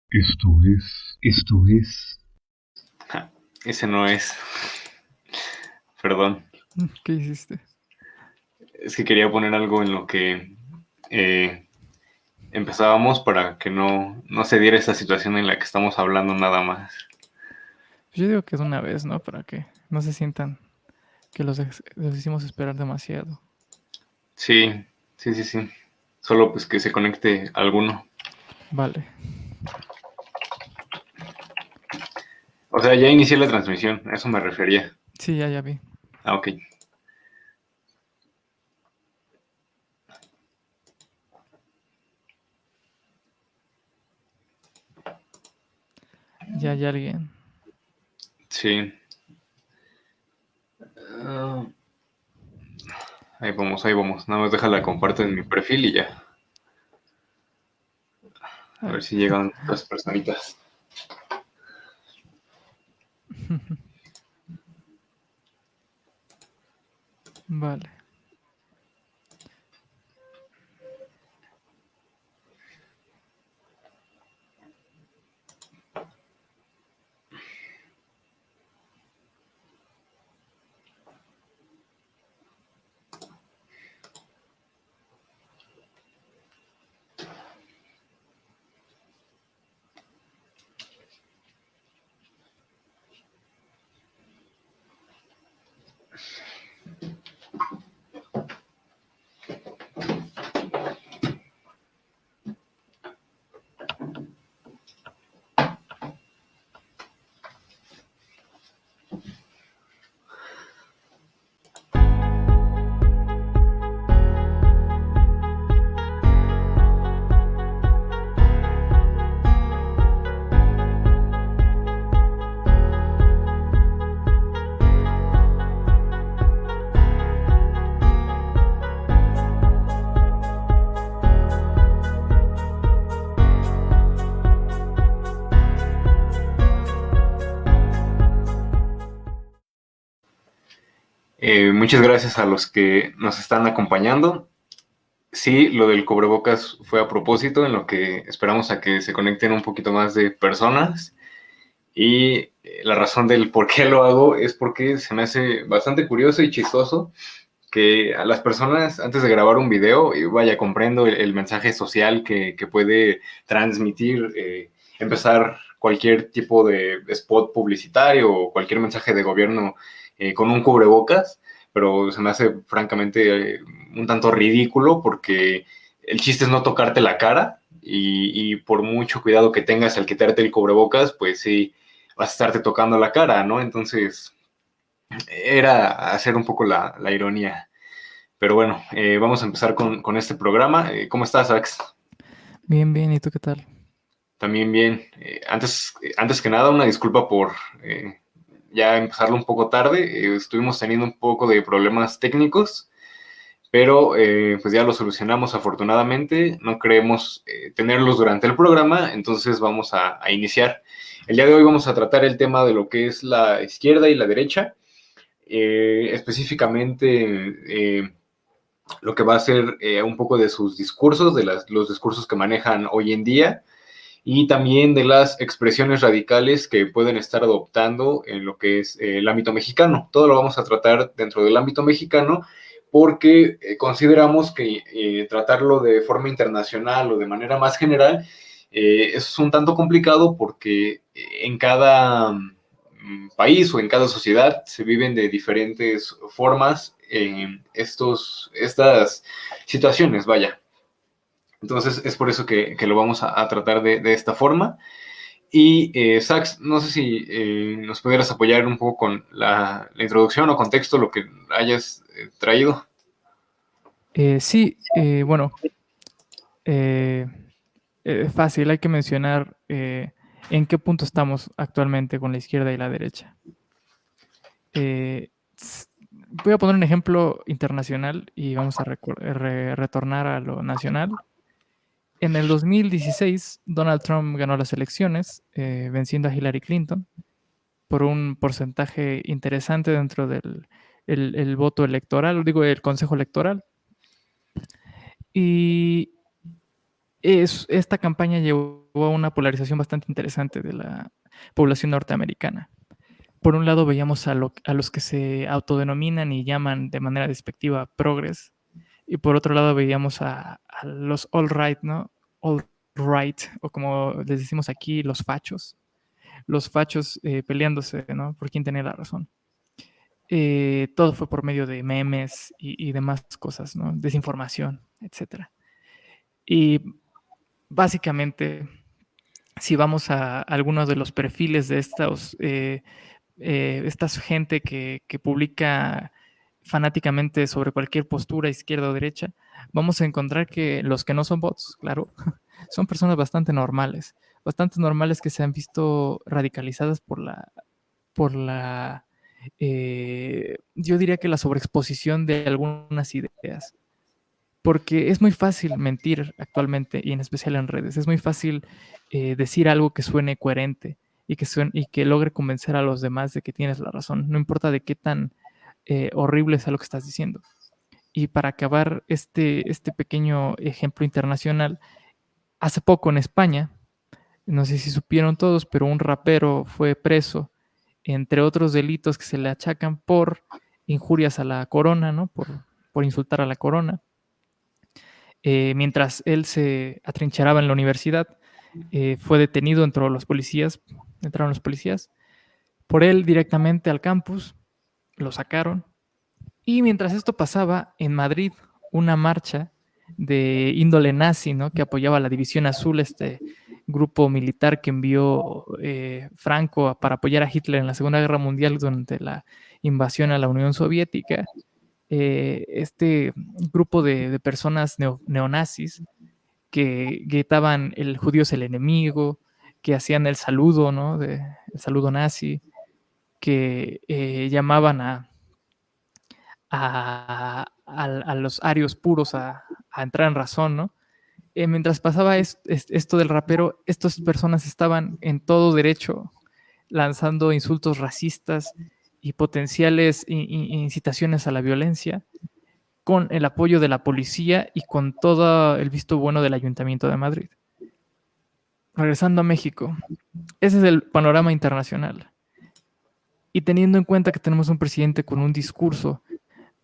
Esto es. Ja, ese no es. Perdón. ¿Qué hiciste? Es que quería poner algo en lo que empezábamos para que no se diera esta situación en la que estamos hablando nada más. Yo digo que es una vez, ¿no? Para que no se sientan que los hicimos esperar demasiado. Sí, sí, sí, sí. Solo pues que se conecte alguno. Vale. O sea, ya inicié la transmisión, a eso me refería. Sí, ya vi. Ah, ok. Ya hay alguien. Sí. Ahí vamos, ahí vamos. Nada más déjala comparto en mi perfil y ya. A ver si llegan otras personitas. Vale. Muchas gracias a los que nos están acompañando. Sí, lo del cubrebocas fue a propósito, en lo que esperamos a que se conecten un poquito más de personas. Y la razón del por qué lo hago es porque se me hace bastante curioso y chistoso que a las personas antes de grabar un video, y vaya, comprendo el mensaje social que puede transmitir, empezar cualquier tipo de spot publicitario o cualquier mensaje de gobierno con un cubrebocas, pero se me hace francamente un tanto ridículo porque el chiste es no tocarte la cara y por mucho cuidado que tengas al quitarte el cubrebocas, pues sí, vas a estarte tocando la cara, ¿no? Entonces, era hacer un poco la ironía. Pero bueno, vamos a empezar con este programa. ¿Cómo estás, Ax? Bien, bien. ¿Y tú qué tal? También bien. Antes que nada, una disculpa por ya empezarlo un poco tarde. Estuvimos teniendo un poco de problemas técnicos, pero pues ya lo solucionamos afortunadamente. No creemos tenerlos durante el programa, entonces vamos a iniciar. El día de hoy vamos a tratar el tema de lo que es la izquierda y la derecha. Específicamente lo que va a ser un poco de sus discursos, de los discursos que manejan hoy en día y también de las expresiones radicales que pueden estar adoptando en lo que es el ámbito mexicano. Todo lo vamos a tratar dentro del ámbito mexicano porque consideramos que tratarlo de forma internacional o de manera más general es un tanto complicado porque en cada país o en cada sociedad se viven de diferentes formas estas situaciones, vaya. Entonces es por eso que lo vamos a tratar de esta forma. Y Sax, no sé si nos pudieras apoyar un poco con la introducción o contexto, lo que hayas traído. Sí, bueno, eh, fácil, hay que mencionar en qué punto estamos actualmente con la izquierda y la derecha. Voy a poner un ejemplo internacional y vamos a retornar a lo nacional. En el 2016, Donald Trump ganó las elecciones, venciendo a Hillary Clinton por un porcentaje interesante dentro del el voto electoral, digo, el consejo electoral. Y esta campaña llevó a una polarización bastante interesante de la población norteamericana. Por un lado veíamos a los que se autodenominan y llaman de manera despectiva progres, y por otro lado veíamos a los all right, ¿no? All right, o como les decimos aquí, los fachos peleándose, ¿no? Por quién tenía la razón. Todo fue por medio de memes y demás cosas, ¿no? Desinformación, etcétera. Y básicamente, si vamos a algunos de los perfiles de esta gente que publica fanáticamente sobre cualquier postura, izquierda o derecha, vamos a encontrar que los que no son bots, claro, son personas bastante normales que se han visto radicalizadas por la yo diría que la sobreexposición de algunas ideas. Porque es muy fácil mentir actualmente, y en especial en redes. Es muy fácil decir algo que suene coherente y que logre convencer a los demás de que tienes la razón. No importa de qué tan horrible sea lo que estás diciendo. Y para acabar este pequeño ejemplo internacional, hace poco en España, no sé si supieron todos, pero un rapero fue preso, entre otros delitos que se le achacan por injurias a la corona, ¿no? Por insultar a la corona. Mientras él se atrincheraba en la universidad, fue detenido, entraron los policías por él directamente al campus, lo sacaron. Y mientras esto pasaba, en Madrid, una marcha de índole nazi, ¿no? Que apoyaba a la División Azul, este grupo militar que envió Franco para apoyar a Hitler en la Segunda Guerra Mundial durante la invasión a la Unión Soviética. Este grupo de personas neonazis que gritaban el judío es el enemigo, que hacían el saludo, ¿no? El saludo nazi, que llamaban a los arios puros a entrar en razón, ¿no? Mientras pasaba esto del rapero, estas personas estaban en todo derecho lanzando insultos racistas y potenciales incitaciones a la violencia, con el apoyo de la policía y con todo el visto bueno del Ayuntamiento de Madrid. Regresando a México, ese es el panorama internacional. Y teniendo en cuenta que tenemos un presidente con un discurso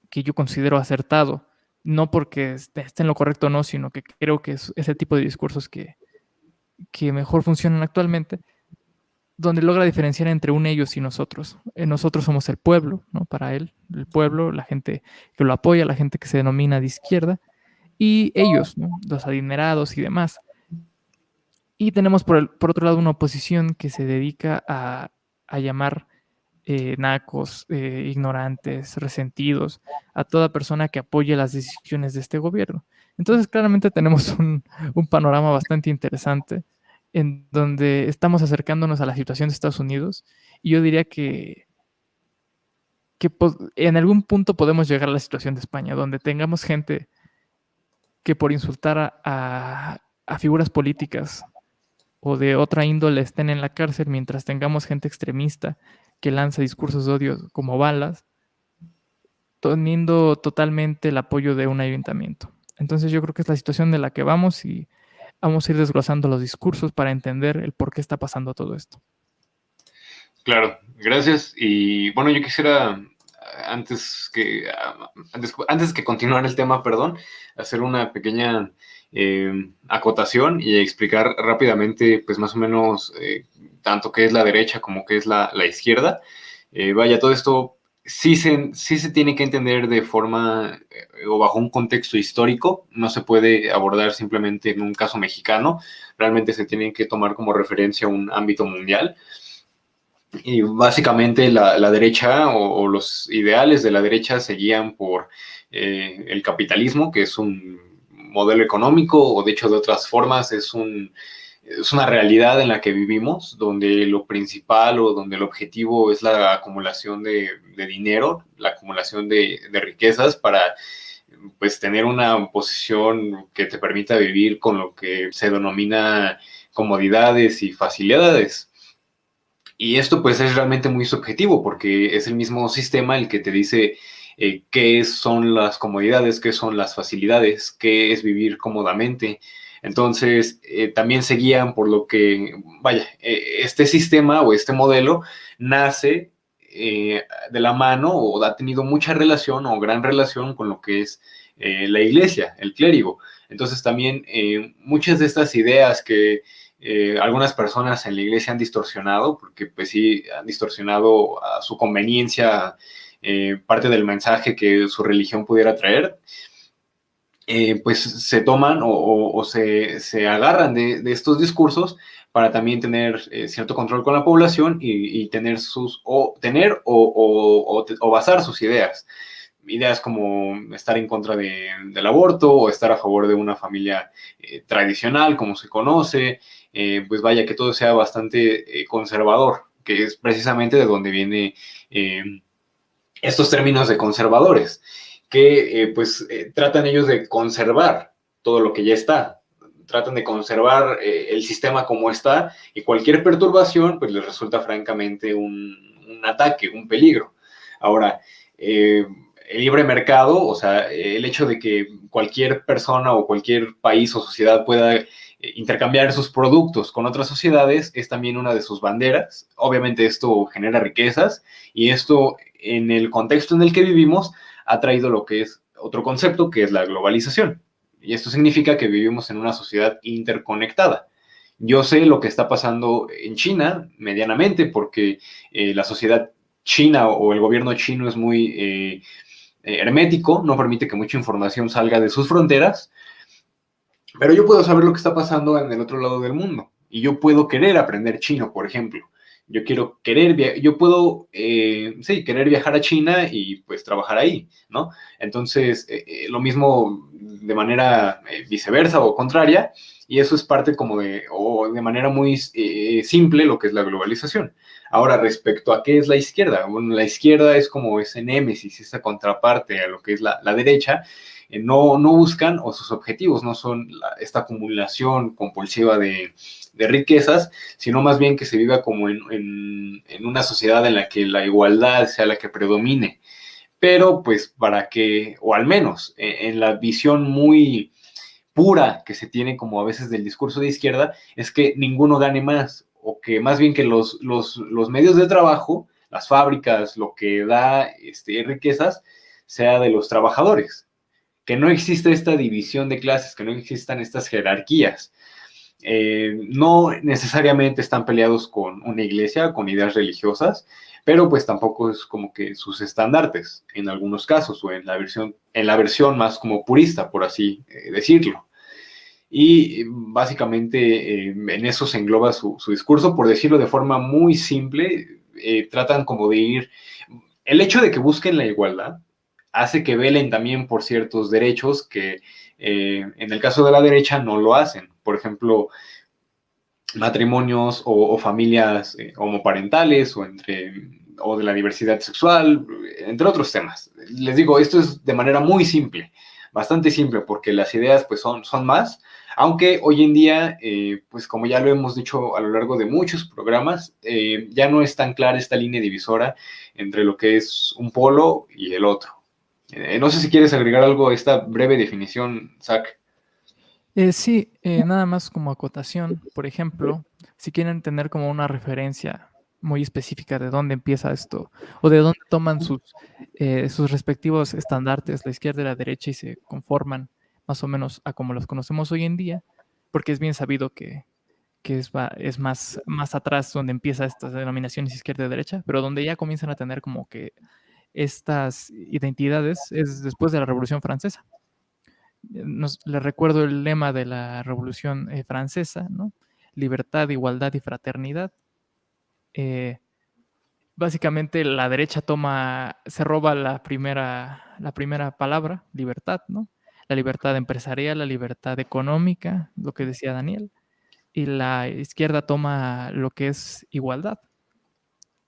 que yo considero acertado, no porque esté en lo correcto o no, sino que creo que es ese tipo de discursos que mejor funcionan actualmente, donde logra diferenciar entre un ellos y nosotros. Nosotros somos el pueblo, ¿no? Para él, el pueblo, la gente que lo apoya, la gente que se denomina de izquierda, y ellos, ¿no? Los adinerados y demás. Y tenemos por otro lado una oposición que se dedica a llamar nacos, ignorantes, resentidos, a toda persona que apoye las decisiones de este gobierno. Entonces, claramente tenemos un panorama bastante interesante en donde estamos acercándonos a la situación de Estados Unidos, y yo diría que en algún punto podemos llegar a la situación de España, donde tengamos gente que por insultar a figuras políticas o de otra índole estén en la cárcel, mientras tengamos gente extremista que lanza discursos de odio como balas, teniendo totalmente el apoyo de un ayuntamiento. Entonces yo creo que es la situación de la que vamos, y vamos a ir desglosando los discursos para entender el por qué está pasando todo esto. Claro, gracias. Y bueno, yo quisiera, antes que continuar el tema, perdón, hacer una pequeña acotación y explicar rápidamente, pues más o menos, tanto qué es la derecha como qué es la izquierda. Vaya, todo esto sí se tiene que entender de forma o bajo un contexto histórico. No se puede abordar simplemente en un caso mexicano. Realmente se tiene que tomar como referencia un ámbito mundial. Y básicamente la derecha o los ideales de la derecha se guían por el capitalismo, que es un modelo económico, o de hecho de otras formas es una realidad en la que vivimos, donde lo principal o donde el objetivo es la acumulación de dinero, la acumulación de riquezas para pues tener una posición que te permita vivir con lo que se denomina comodidades y facilidades. Y esto pues es realmente muy subjetivo, porque es el mismo sistema el que te dice qué son las comodidades, qué son las facilidades, qué es vivir cómodamente. Entonces, también se guían por lo que, vaya, este sistema o este modelo nace de la mano o ha tenido mucha relación o gran relación con lo que es la iglesia, el clérigo. Entonces también muchas de estas ideas que algunas personas en la iglesia han distorsionado, porque pues sí, han distorsionado a su conveniencia parte del mensaje que su religión pudiera traer, pues se toman o se agarran de estos discursos para también tener cierto control con la población y tener o basar sus ideas. Ideas como estar en contra del aborto o estar a favor de una familia tradicional, como se conoce, pues vaya que todo sea bastante conservador, que es precisamente de donde viene estos términos de conservadores, que tratan ellos de conservar todo lo que ya está, tratan de conservar el sistema como está, y cualquier perturbación pues les resulta francamente un ataque, un peligro. Ahora, el libre mercado, o sea, el hecho de que cualquier persona o cualquier país o sociedad pueda intercambiar sus productos con otras sociedades es también una de sus banderas. Obviamente esto genera riquezas y esto en el contexto en el que vivimos ha traído lo que es otro concepto, que es la globalización. Y esto significa que vivimos en una sociedad interconectada. Yo sé lo que está pasando en China medianamente porque la sociedad china o el gobierno chino es muy hermético, no permite que mucha información salga de sus fronteras, pero yo puedo saber lo que está pasando en el otro lado del mundo y yo puedo querer aprender chino, por ejemplo. Yo puedo, sí, querer viajar a China y pues trabajar ahí, ¿no? Entonces, lo mismo de manera viceversa o contraria, y eso es parte como o de manera muy simple lo que es la globalización. Ahora, respecto a qué es la izquierda, bueno, la izquierda es como ese némesis, esa contraparte a lo que es la derecha. No buscan, o sus objetivos no son esta acumulación compulsiva de riquezas, sino más bien que se viva como en una sociedad en la que la igualdad sea la que predomine. Pero pues para que, o al menos en la visión muy pura que se tiene como a veces del discurso de izquierda, es que ninguno gane más, o que más bien que los medios de trabajo, las fábricas, lo que da riquezas, sea de los trabajadores, que no exista esta división de clases, que no existan estas jerarquías. No necesariamente están peleados con una iglesia, con ideas religiosas, pero pues tampoco es como que sus estandartes en algunos casos, o en la versión más como purista, por así decirlo. Y básicamente en eso se engloba su discurso, por decirlo de forma muy simple. Tratan como de ir, el hecho de que busquen la igualdad hace que velen también por ciertos derechos que en el caso de la derecha no lo hacen. Por ejemplo, matrimonios o familias homoparentales o de la diversidad sexual, entre otros temas. Les digo, esto es de manera muy simple, bastante simple, porque las ideas pues son más, aunque hoy en día, pues como ya lo hemos dicho a lo largo de muchos programas, ya no es tan clara esta línea divisora entre lo que es un polo y el otro. No sé si quieres agregar algo a esta breve definición, Zach. Sí, nada más como acotación, por ejemplo, si quieren tener como una referencia muy específica de dónde empieza esto o de dónde toman sus respectivos estandartes, la izquierda y la derecha, y se conforman más o menos a como los conocemos hoy en día, porque es bien sabido que es más atrás donde empieza estas denominaciones izquierda y derecha, pero donde ya comienzan a tener como que estas identidades es después de la Revolución Francesa. Les recuerdo el lema de la Revolución Francesa, ¿no? Libertad, igualdad y fraternidad. Básicamente la derecha se roba la primera palabra, libertad, ¿no? La libertad empresarial, la libertad económica, lo que decía Daniel, y la izquierda toma lo que es igualdad.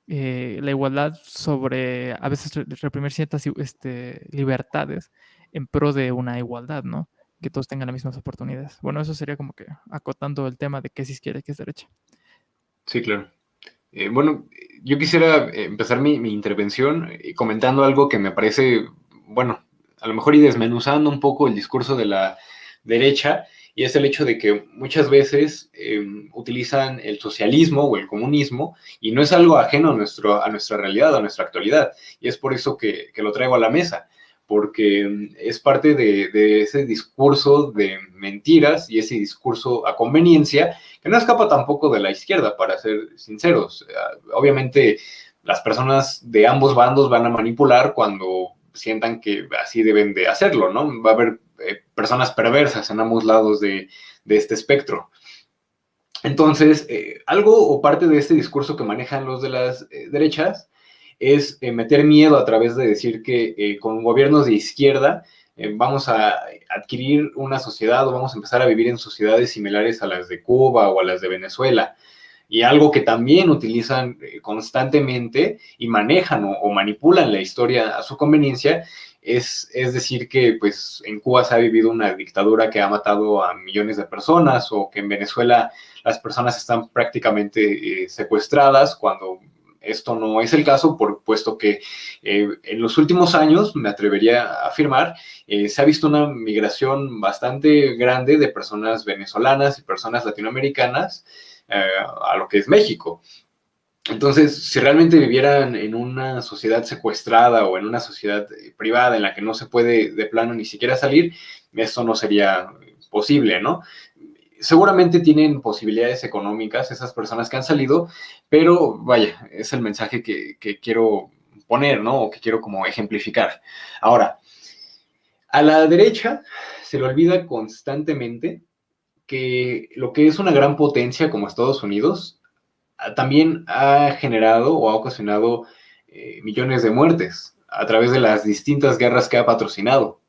La igualdad sobre, a veces, reprimir ciertas libertades en pro de una igualdad, ¿no? Que todos tengan las mismas oportunidades. Bueno, eso sería como que acotando el tema de qué es izquierda y qué es derecha. Sí, claro. Bueno, yo quisiera empezar mi intervención comentando algo que me parece, bueno, a lo mejor y desmenuzando un poco el discurso de la derecha, y es el hecho de que muchas veces utilizan el socialismo o el comunismo, y no es algo ajeno a nuestra realidad, a nuestra actualidad, y es por eso que lo traigo a la mesa, porque es parte de ese discurso de mentiras y ese discurso a conveniencia, que no escapa tampoco de la izquierda, para ser sinceros. Obviamente, las personas de ambos bandos van a manipular cuando sientan que así deben de hacerlo, ¿no? Va a haber personas perversas en ambos lados de este espectro. Entonces, algo o parte de este discurso que manejan los de las derechas es meter miedo a través de decir que con gobiernos de izquierda vamos a adquirir una sociedad o vamos a empezar a vivir en sociedades similares a las de Cuba o a las de Venezuela. Y algo que también utilizan constantemente y manejan o manipulan la historia a su conveniencia es decir que pues en Cuba se ha vivido una dictadura que ha matado a millones de personas, o que en Venezuela las personas están prácticamente secuestradas, cuando esto no es el caso, puesto que en los últimos años, me atrevería a afirmar, se ha visto una migración bastante grande de personas venezolanas y personas latinoamericanas a lo que es México. Entonces, si realmente vivieran en una sociedad secuestrada o en una sociedad privada en la que no se puede de plano ni siquiera salir, esto no sería posible, ¿no? Seguramente tienen posibilidades económicas esas personas que han salido, pero vaya, es el mensaje que quiero poner, ¿no? O que quiero como ejemplificar. Ahora, a la derecha se le olvida constantemente que lo que es una gran potencia como Estados Unidos también ha generado o ha ocasionado millones de muertes a través de las distintas guerras que ha patrocinado.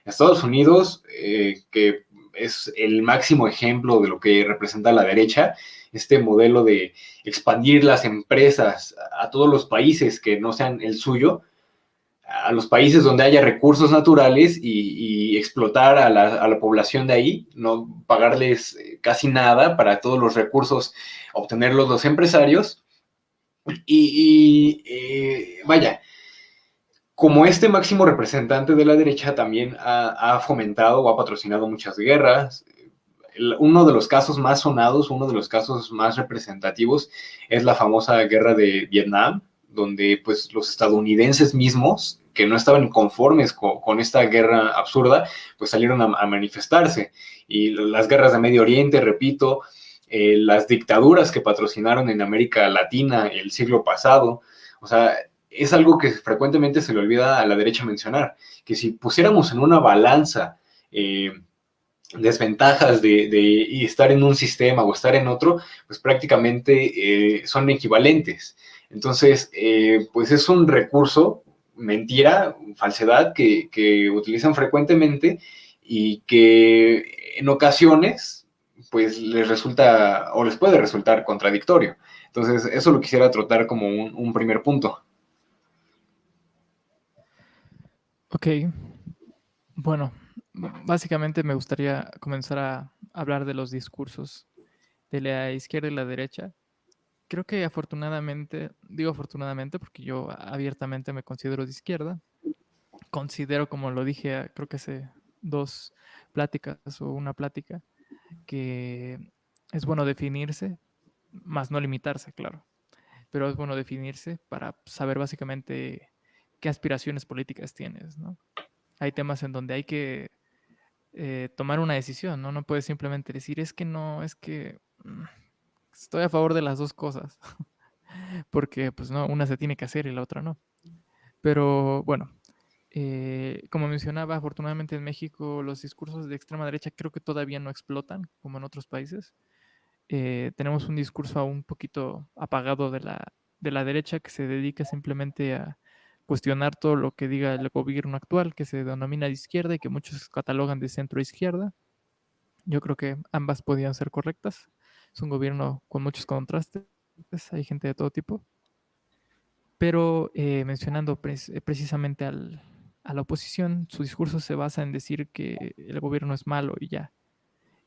Estados Unidos, que es el máximo ejemplo de lo que representa la derecha, este modelo de expandir las empresas a todos los países que no sean el suyo, a los países donde haya recursos naturales y explotar a la población de ahí, no pagarles casi nada para todos los recursos, obtenerlos los empresarios. Vaya, como este máximo representante de la derecha también ha fomentado o ha patrocinado muchas guerras. Uno de los casos más sonados, uno de los casos más representativos es la famosa guerra de Vietnam, donde pues los estadounidenses mismos, que no estaban conformes con esta guerra absurda, pues salieron a manifestarse. Y las guerras de Medio Oriente, repito, las dictaduras que patrocinaron en América Latina el siglo pasado, o sea, es algo que frecuentemente se le olvida a la derecha mencionar, que si pusiéramos en una balanza desventajas de estar en un sistema o estar en otro, pues prácticamente son equivalentes. Entonces, pues es un recurso, mentira, falsedad, que utilizan frecuentemente y que en ocasiones, pues les resulta o les puede resultar contradictorio. Entonces, eso lo quisiera tratar como un primer punto. Ok, bueno, básicamente me gustaría comenzar a hablar de los discursos de la izquierda y la derecha. Creo que afortunadamente, digo afortunadamente porque yo abiertamente me considero de izquierda, considero, como lo dije, creo que hace 2 pláticas o una plática, que es bueno definirse, más no limitarse, claro, pero es bueno definirse para saber básicamente qué aspiraciones políticas tienes, ¿no? Hay temas en donde hay que tomar una decisión, ¿no? No puedes simplemente decir, es que no, es que estoy a favor de las dos cosas, porque pues no, una se tiene que hacer y la otra no. Pero bueno, como mencionaba, afortunadamente en México los discursos de extrema derecha creo que todavía no explotan como en otros países. Tenemos un discurso aún un poquito apagado de la derecha que se dedica simplemente a cuestionar todo lo que diga el gobierno actual, que se denomina de izquierda y que muchos catalogan de centro izquierda. Yo creo que ambas podían ser correctas. Es un gobierno con muchos contrastes, hay gente de todo tipo. Pero mencionando precisamente a la oposición, su discurso se basa en decir que el gobierno es malo y ya.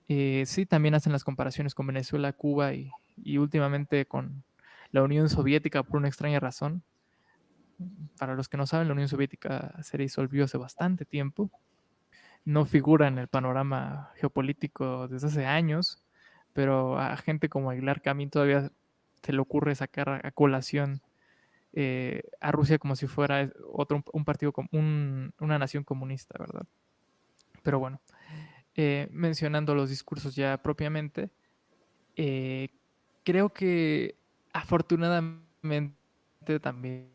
Sí, también hacen las comparaciones con Venezuela, Cuba y últimamente con la Unión Soviética por una extraña razón. Para los que no saben, la Unión Soviética se disolvió hace bastante tiempo. no figura en el panorama geopolítico desde hace años, pero a gente como Aguilar Camín todavía se le ocurre sacar a colación a Rusia como si fuera un partido, una nación comunista, ¿verdad? Pero bueno, mencionando los discursos ya propiamente, eh, creo que afortunadamente también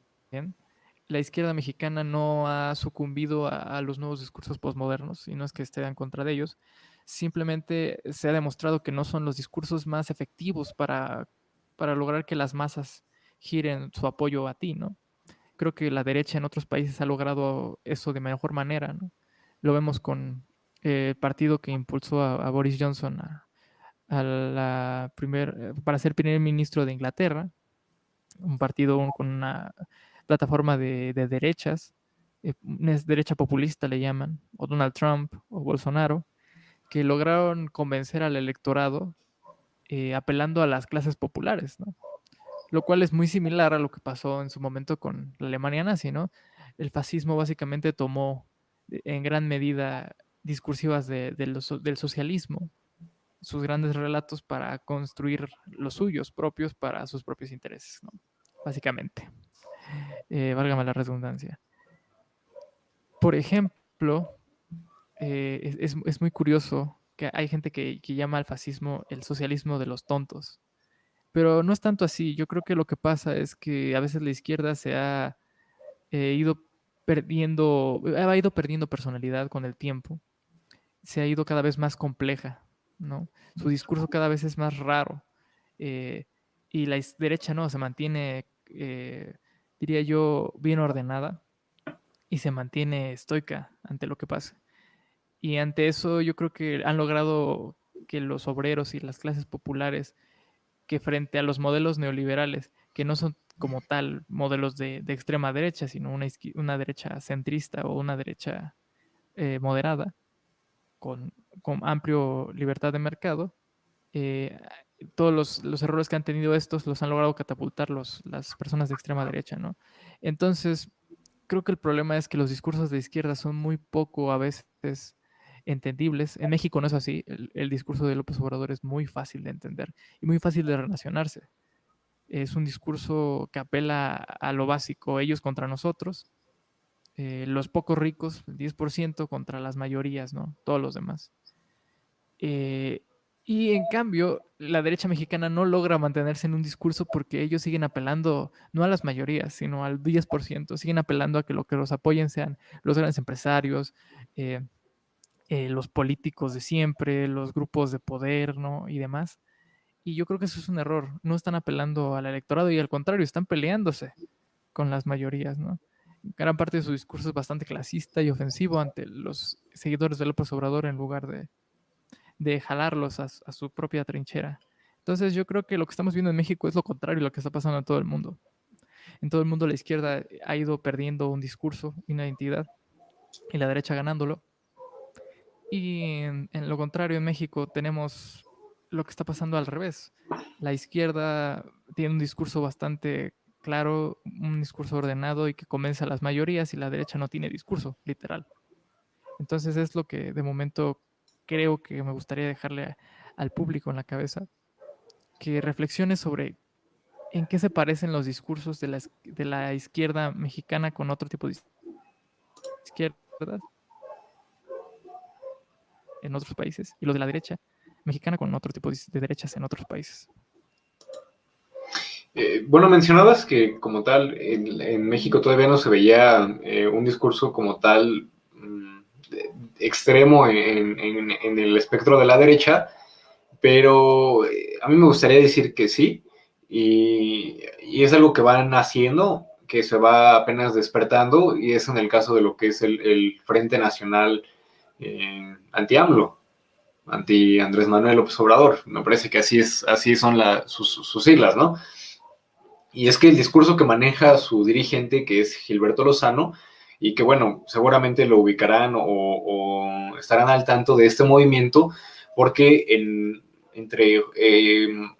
la izquierda mexicana no ha sucumbido a los nuevos discursos postmodernos, y no es que esté en contra de ellos, simplemente se ha demostrado que no son los discursos más efectivos para lograr que las masas giren su apoyo a ti, ¿no? Creo que la derecha en otros países ha logrado eso de mejor manera, ¿no? Lo vemos con el partido que impulsó a Boris Johnson para ser primer ministro de Inglaterra, un partido con una plataforma de derechas, derecha populista le llaman, o Donald Trump o Bolsonaro, que lograron convencer al electorado apelando a las clases populares, ¿no? Lo cual es muy similar a lo que pasó en su momento con la Alemania nazi, ¿no? El fascismo básicamente tomó en gran medida discursivas del socialismo, sus grandes relatos para construir los suyos propios para sus propios intereses, ¿no? Básicamente. Válgame la redundancia. Por ejemplo, es muy curioso que hay gente que llama al fascismo el socialismo de los tontos, pero no es tanto así. Yo creo que lo que pasa es que a veces la izquierda se ha ha ido perdiendo personalidad con el tiempo, se ha ido cada vez más compleja, ¿no? Su discurso cada vez es más raro, eh, y la derecha no, se mantiene, diría yo, bien ordenada y se mantiene estoica ante lo que pasa. Y ante eso yo creo que han logrado que los obreros y las clases populares, que frente a los modelos neoliberales, que no son como tal modelos de extrema derecha, sino una derecha centrista o una derecha moderada, con, con amplio libertad de mercado, eh, todos los errores que han tenido estos los han logrado catapultar las personas de extrema derecha, ¿no? Entonces, creo que el problema es que los discursos de izquierda son muy poco a veces entendibles. En México no es así. El discurso de López Obrador es muy fácil de entender y muy fácil de relacionarse. Es un discurso que apela a lo básico, ellos contra nosotros, los pocos ricos, el 10% contra las mayorías, ¿no? Todos los demás. Eh, y en cambio, la derecha mexicana no logra mantenerse en un discurso porque ellos siguen apelando no a las mayorías, sino al 10%. Siguen apelando a que lo que los apoyen sean los grandes empresarios, eh, los políticos de siempre, los grupos de poder, ¿no? Y demás. Y yo creo que eso es un error. No están apelando al electorado y al contrario, están peleándose con las mayorías, ¿no? Gran parte de su discurso es bastante clasista y ofensivo ante los seguidores de López Obrador en lugar de jalarlos a su propia trinchera. Entonces yo creo que lo que estamos viendo en México es lo contrario a lo que está pasando en todo el mundo. En todo el mundo la izquierda ha ido perdiendo un discurso, una identidad, y la derecha ganándolo. Y en lo contrario, en México tenemos lo que está pasando al revés. La izquierda tiene un discurso bastante claro, un discurso ordenado y que convence a las mayorías, y la derecha no tiene discurso, literal. Entonces es lo que de momento creo que me gustaría dejarle al público en la cabeza, que reflexione sobre en qué se parecen los discursos de la izquierda mexicana con otro tipo de izquierdas en otros países, y los de la derecha mexicana con otro tipo de derechas en otros países. Bueno, mencionabas que como tal en México todavía no se veía un discurso como tal extremo en el espectro de la derecha, pero a mí me gustaría decir que sí, y es algo que van haciendo, que se va apenas despertando, y es en el caso de lo que es el Frente Nacional anti-AMLO, anti Andrés Manuel López Obrador. Me parece que así son sus siglas, ¿no? Y es que el discurso que maneja su dirigente, que es Gilberto Lozano, y que bueno, seguramente lo ubicarán o estarán al tanto de este movimiento, porque entre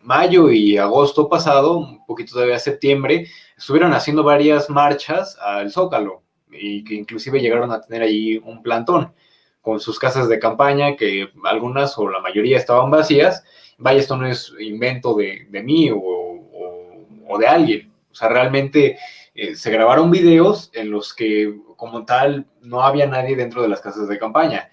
mayo y agosto pasado, un poquito todavía septiembre, estuvieron haciendo varias marchas al Zócalo, y que inclusive llegaron a tener ahí un plantón. con sus casas de campaña, que algunas o la mayoría estaban vacías. Vaya, esto no es invento de mí o de alguien. O sea, realmente se grabaron videos en los que, como tal, no había nadie dentro de las casas de campaña.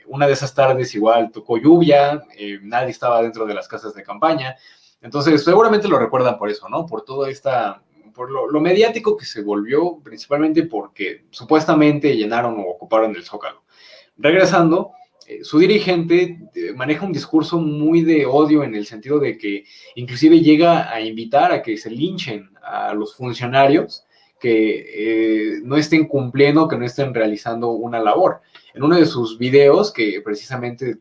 Una de esas tardes igual tocó lluvia, nadie estaba dentro de las casas de campaña. Entonces, seguramente lo recuerdan por eso, ¿no? Por toda esta, por lo mediático que se volvió, principalmente porque supuestamente llenaron o ocuparon el Zócalo. Regresando, su dirigente maneja un discurso muy de odio en el sentido de que inclusive llega a invitar a que se linchen a los funcionarios que no estén cumpliendo, que no estén realizando una labor. En uno de sus videos que precisamente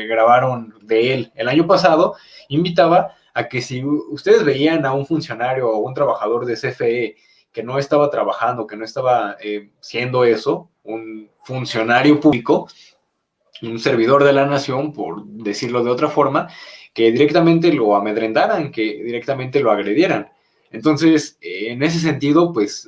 grabaron de él el año pasado, invitaba a que si ustedes veían a un funcionario o un trabajador de CFE que no estaba trabajando, que no estaba siendo eso, un funcionario público, un servidor de la nación, por decirlo de otra forma, que directamente lo amedrentaran, que directamente lo agredieran. Entonces, en ese sentido, pues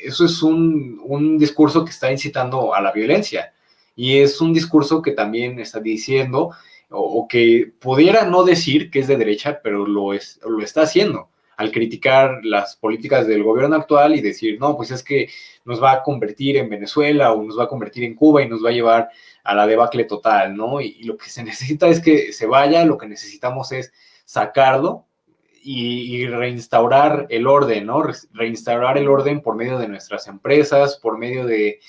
eso es un discurso que está incitando a la violencia y es un discurso que también está diciendo o que pudiera no decir que es de derecha, pero lo está haciendo al criticar las políticas del gobierno actual y decir, no, pues es que nos va a convertir en Venezuela o nos va a convertir en Cuba y nos va a llevar a la debacle total, ¿no? Y lo que se necesita es que se vaya, lo que necesitamos es sacarlo y reinstaurar el orden, ¿no? Reinstaurar el orden por medio de nuestras empresas, por medio de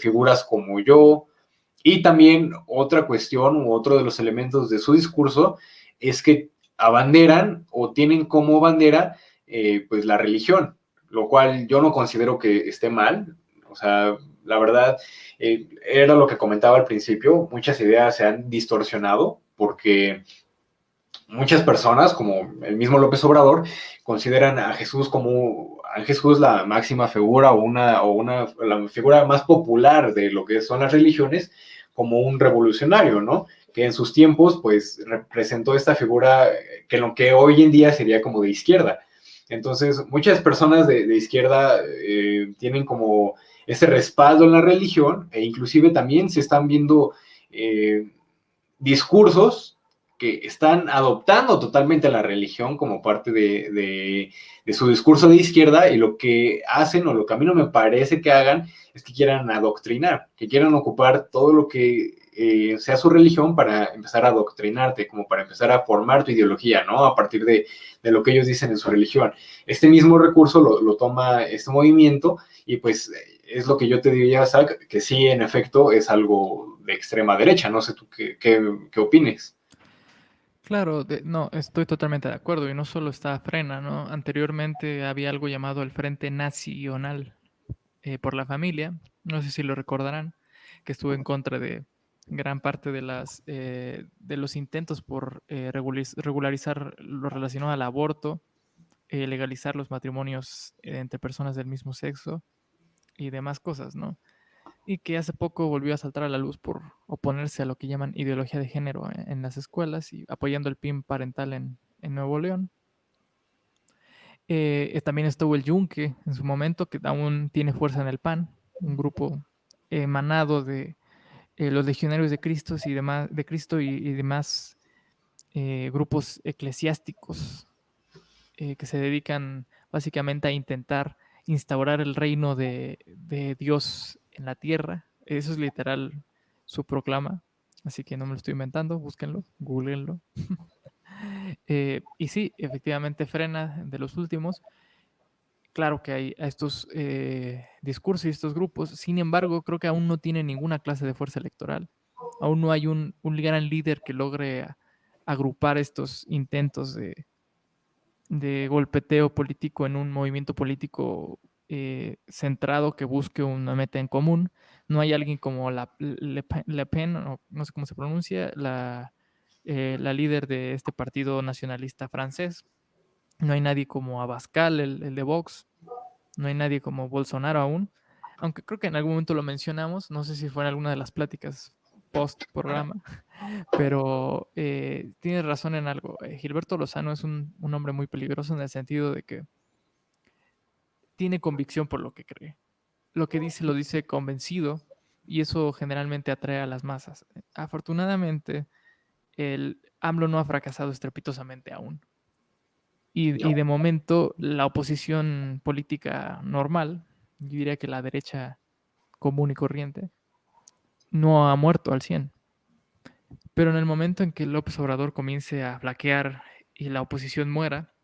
figuras como yo. Y también otra cuestión u otro de los elementos de su discurso es que abanderan o tienen como bandera pues la religión, lo cual yo no considero que esté mal. O sea, la verdad, era lo que comentaba al principio, muchas ideas se han distorsionado porque muchas personas, como el mismo López Obrador, consideran a Jesús como a Jesús la máxima figura o la figura más popular de lo que son las religiones, como un revolucionario, ¿no? Que en sus tiempos, pues, representó esta figura que lo que hoy en día sería como de izquierda. Entonces, muchas personas de izquierda tienen como ese respaldo en la religión e inclusive también se están viendo discursos que están adoptando totalmente la religión como parte de su discurso de izquierda y lo que hacen o lo que a mí no me parece que hagan es que quieran adoctrinar, que quieran ocupar todo lo que sea su religión para empezar a adoctrinarte, como para empezar a formar tu ideología, ¿no? A partir de lo que ellos dicen en su religión. Este mismo recurso lo toma este movimiento y pues es lo que yo te diría, Zach, que sí, en efecto, es algo de extrema derecha. No sé tú qué opines. Claro, no, estoy totalmente de acuerdo. Y no solo está Frena, ¿no? Anteriormente había algo llamado el Frente Nacional por la Familia. No sé si lo recordarán, que estuvo en contra de gran parte de los intentos por regularizar lo relacionado al aborto, legalizar los matrimonios entre personas del mismo sexo y demás cosas, ¿no? Y que hace poco volvió a saltar a la luz por oponerse a lo que llaman ideología de género en las escuelas y apoyando el PIN parental en Nuevo León. También estuvo el Yunque en su momento, que aún tiene fuerza en el PAN, un grupo emanado de los legionarios de Cristo y demás, de Cristo y demás grupos eclesiásticos que se dedican básicamente a intentar instaurar el reino de Dios en la tierra. Eso es literal su proclama, así que no me lo estoy inventando, búsquenlo, googleenlo. Y sí, efectivamente Frena de los últimos. Claro que hay a estos discursos y estos grupos, sin embargo, creo que aún no tiene ninguna clase de fuerza electoral. Aún no hay un gran líder que logre agrupar estos intentos de golpeteo político en un movimiento político centrado que busque una meta en común. No hay alguien como Le Pen, no sé cómo se pronuncia, la líder de este partido nacionalista francés. No hay nadie como Abascal, el de Vox. No hay nadie como Bolsonaro aún. Aunque creo que en algún momento lo mencionamos, no sé si fue en alguna de las pláticas post programa, pero tienes razón en algo. Gilberto Lozano es un hombre muy peligroso en el sentido de que tiene convicción por lo que cree. Lo que dice lo dice convencido y eso generalmente atrae a las masas. Afortunadamente, el AMLO no ha fracasado estrepitosamente aún. Y de momento, la oposición política normal, yo diría que la derecha común y corriente, no ha muerto al 100. Pero en el momento en que López Obrador comience a flaquear y la oposición muera,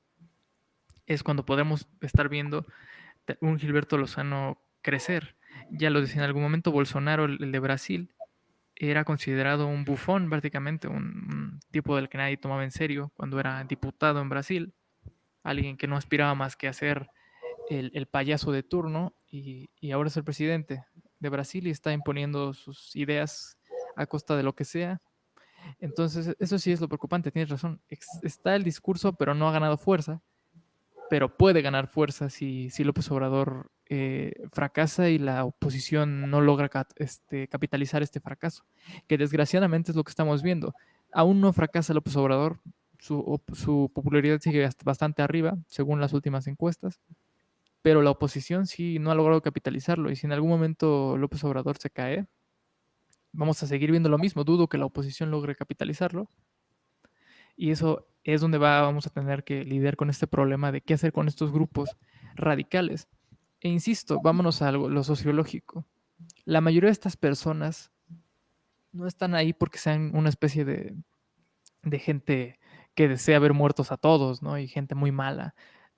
es cuando podemos estar viendo un Gilberto Lozano crecer. Ya lo decía en algún momento, Bolsonaro, el de Brasil, era considerado un bufón, prácticamente, un tipo del que nadie tomaba en serio cuando era diputado en Brasil, alguien que no aspiraba más que a ser el payaso de turno, y ahora es el presidente de Brasil y está imponiendo sus ideas a costa de lo que sea. Entonces, eso sí es lo preocupante, tienes razón. Está el discurso, pero no ha ganado fuerza, pero puede ganar fuerza si López Obrador fracasa y la oposición no logra capitalizar este fracaso, que desgraciadamente es lo que estamos viendo. Aún no fracasa López Obrador, su popularidad sigue bastante arriba, según las últimas encuestas, pero la oposición sí no ha logrado capitalizarlo, y si en algún momento López Obrador se cae, vamos a seguir viendo lo mismo. Dudo que la oposición logre capitalizarlo, y eso es donde vamos a tener que lidiar con este problema de qué hacer con estos grupos radicales. E insisto, vámonos a lo sociológico. La mayoría de estas personas no están ahí porque sean una especie de gente que desea ver muertos a todos, ¿no? Y gente muy mala.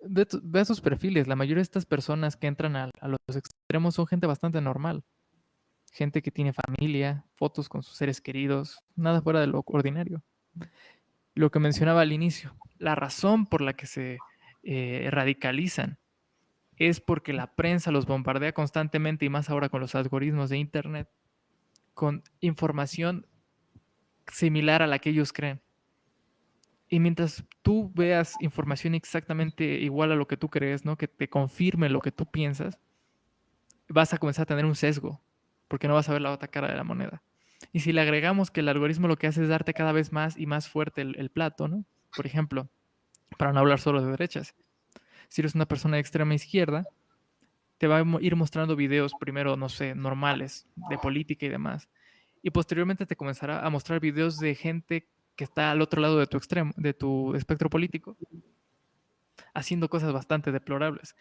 Ve esos perfiles. La mayoría de estas personas que entran a los extremos son gente bastante normal. Gente que tiene familia, fotos con sus seres queridos, nada fuera de lo ordinario. Lo que mencionaba al inicio, la razón por la que se radicalizan es porque la prensa los bombardea constantemente, y más ahora con los algoritmos de Internet, con información similar a la que ellos creen. Y mientras tú veas información exactamente igual a lo que tú crees, ¿no? Que te confirme lo que tú piensas, vas a comenzar a tener un sesgo, porque no vas a ver la otra cara de la moneda. Y si le agregamos que el algoritmo lo que hace es darte cada vez más y más fuerte el plato, ¿no? Por ejemplo, para no hablar solo de derechas, si eres una persona de extrema izquierda, te va a ir mostrando videos primero, no sé, normales, de política y demás. Y posteriormente te comenzará a mostrar videos de gente que está al otro lado de tu extremo, de tu espectro político, haciendo cosas bastante deplorables.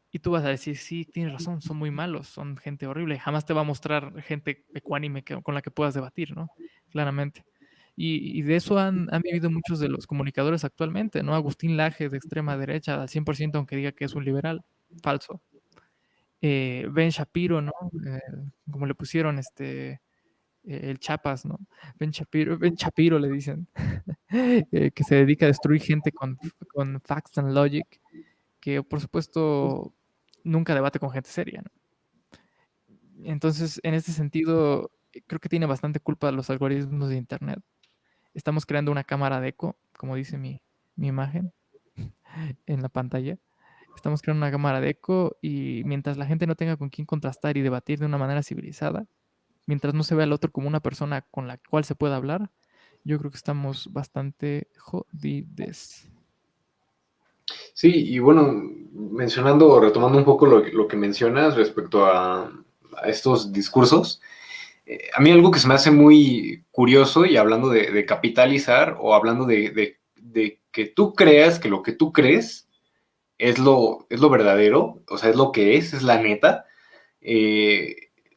Y tú vas a decir, sí, tienes razón, son muy malos, son gente horrible. Jamás te va a mostrar gente ecuánime con la que puedas debatir, ¿no? Claramente. Y de eso han vivido muchos de los comunicadores actualmente, ¿no? Agustín Laje, de extrema derecha, al 100%, aunque diga que es un liberal, falso. Ben Shapiro, ¿no? Como le pusieron el Chapas, ¿no? Ben Shapiro le dicen, que se dedica a destruir gente con facts and logic, que por supuesto nunca debate con gente seria, ¿no? Entonces, en este sentido, creo que tiene bastante culpa los algoritmos de Internet. Estamos creando una cámara de eco, como dice mi imagen en la pantalla. Estamos creando una cámara de eco, y mientras la gente no tenga con quién contrastar y debatir de una manera civilizada, mientras no se vea al otro como una persona con la cual se pueda hablar, yo creo que estamos bastante jodides. Sí, y bueno, mencionando o retomando un poco lo que mencionas respecto a estos discursos, a mí algo que se me hace muy curioso, y hablando de capitalizar, o hablando de que tú creas que lo que tú crees es lo verdadero, o sea, es lo que es la neta,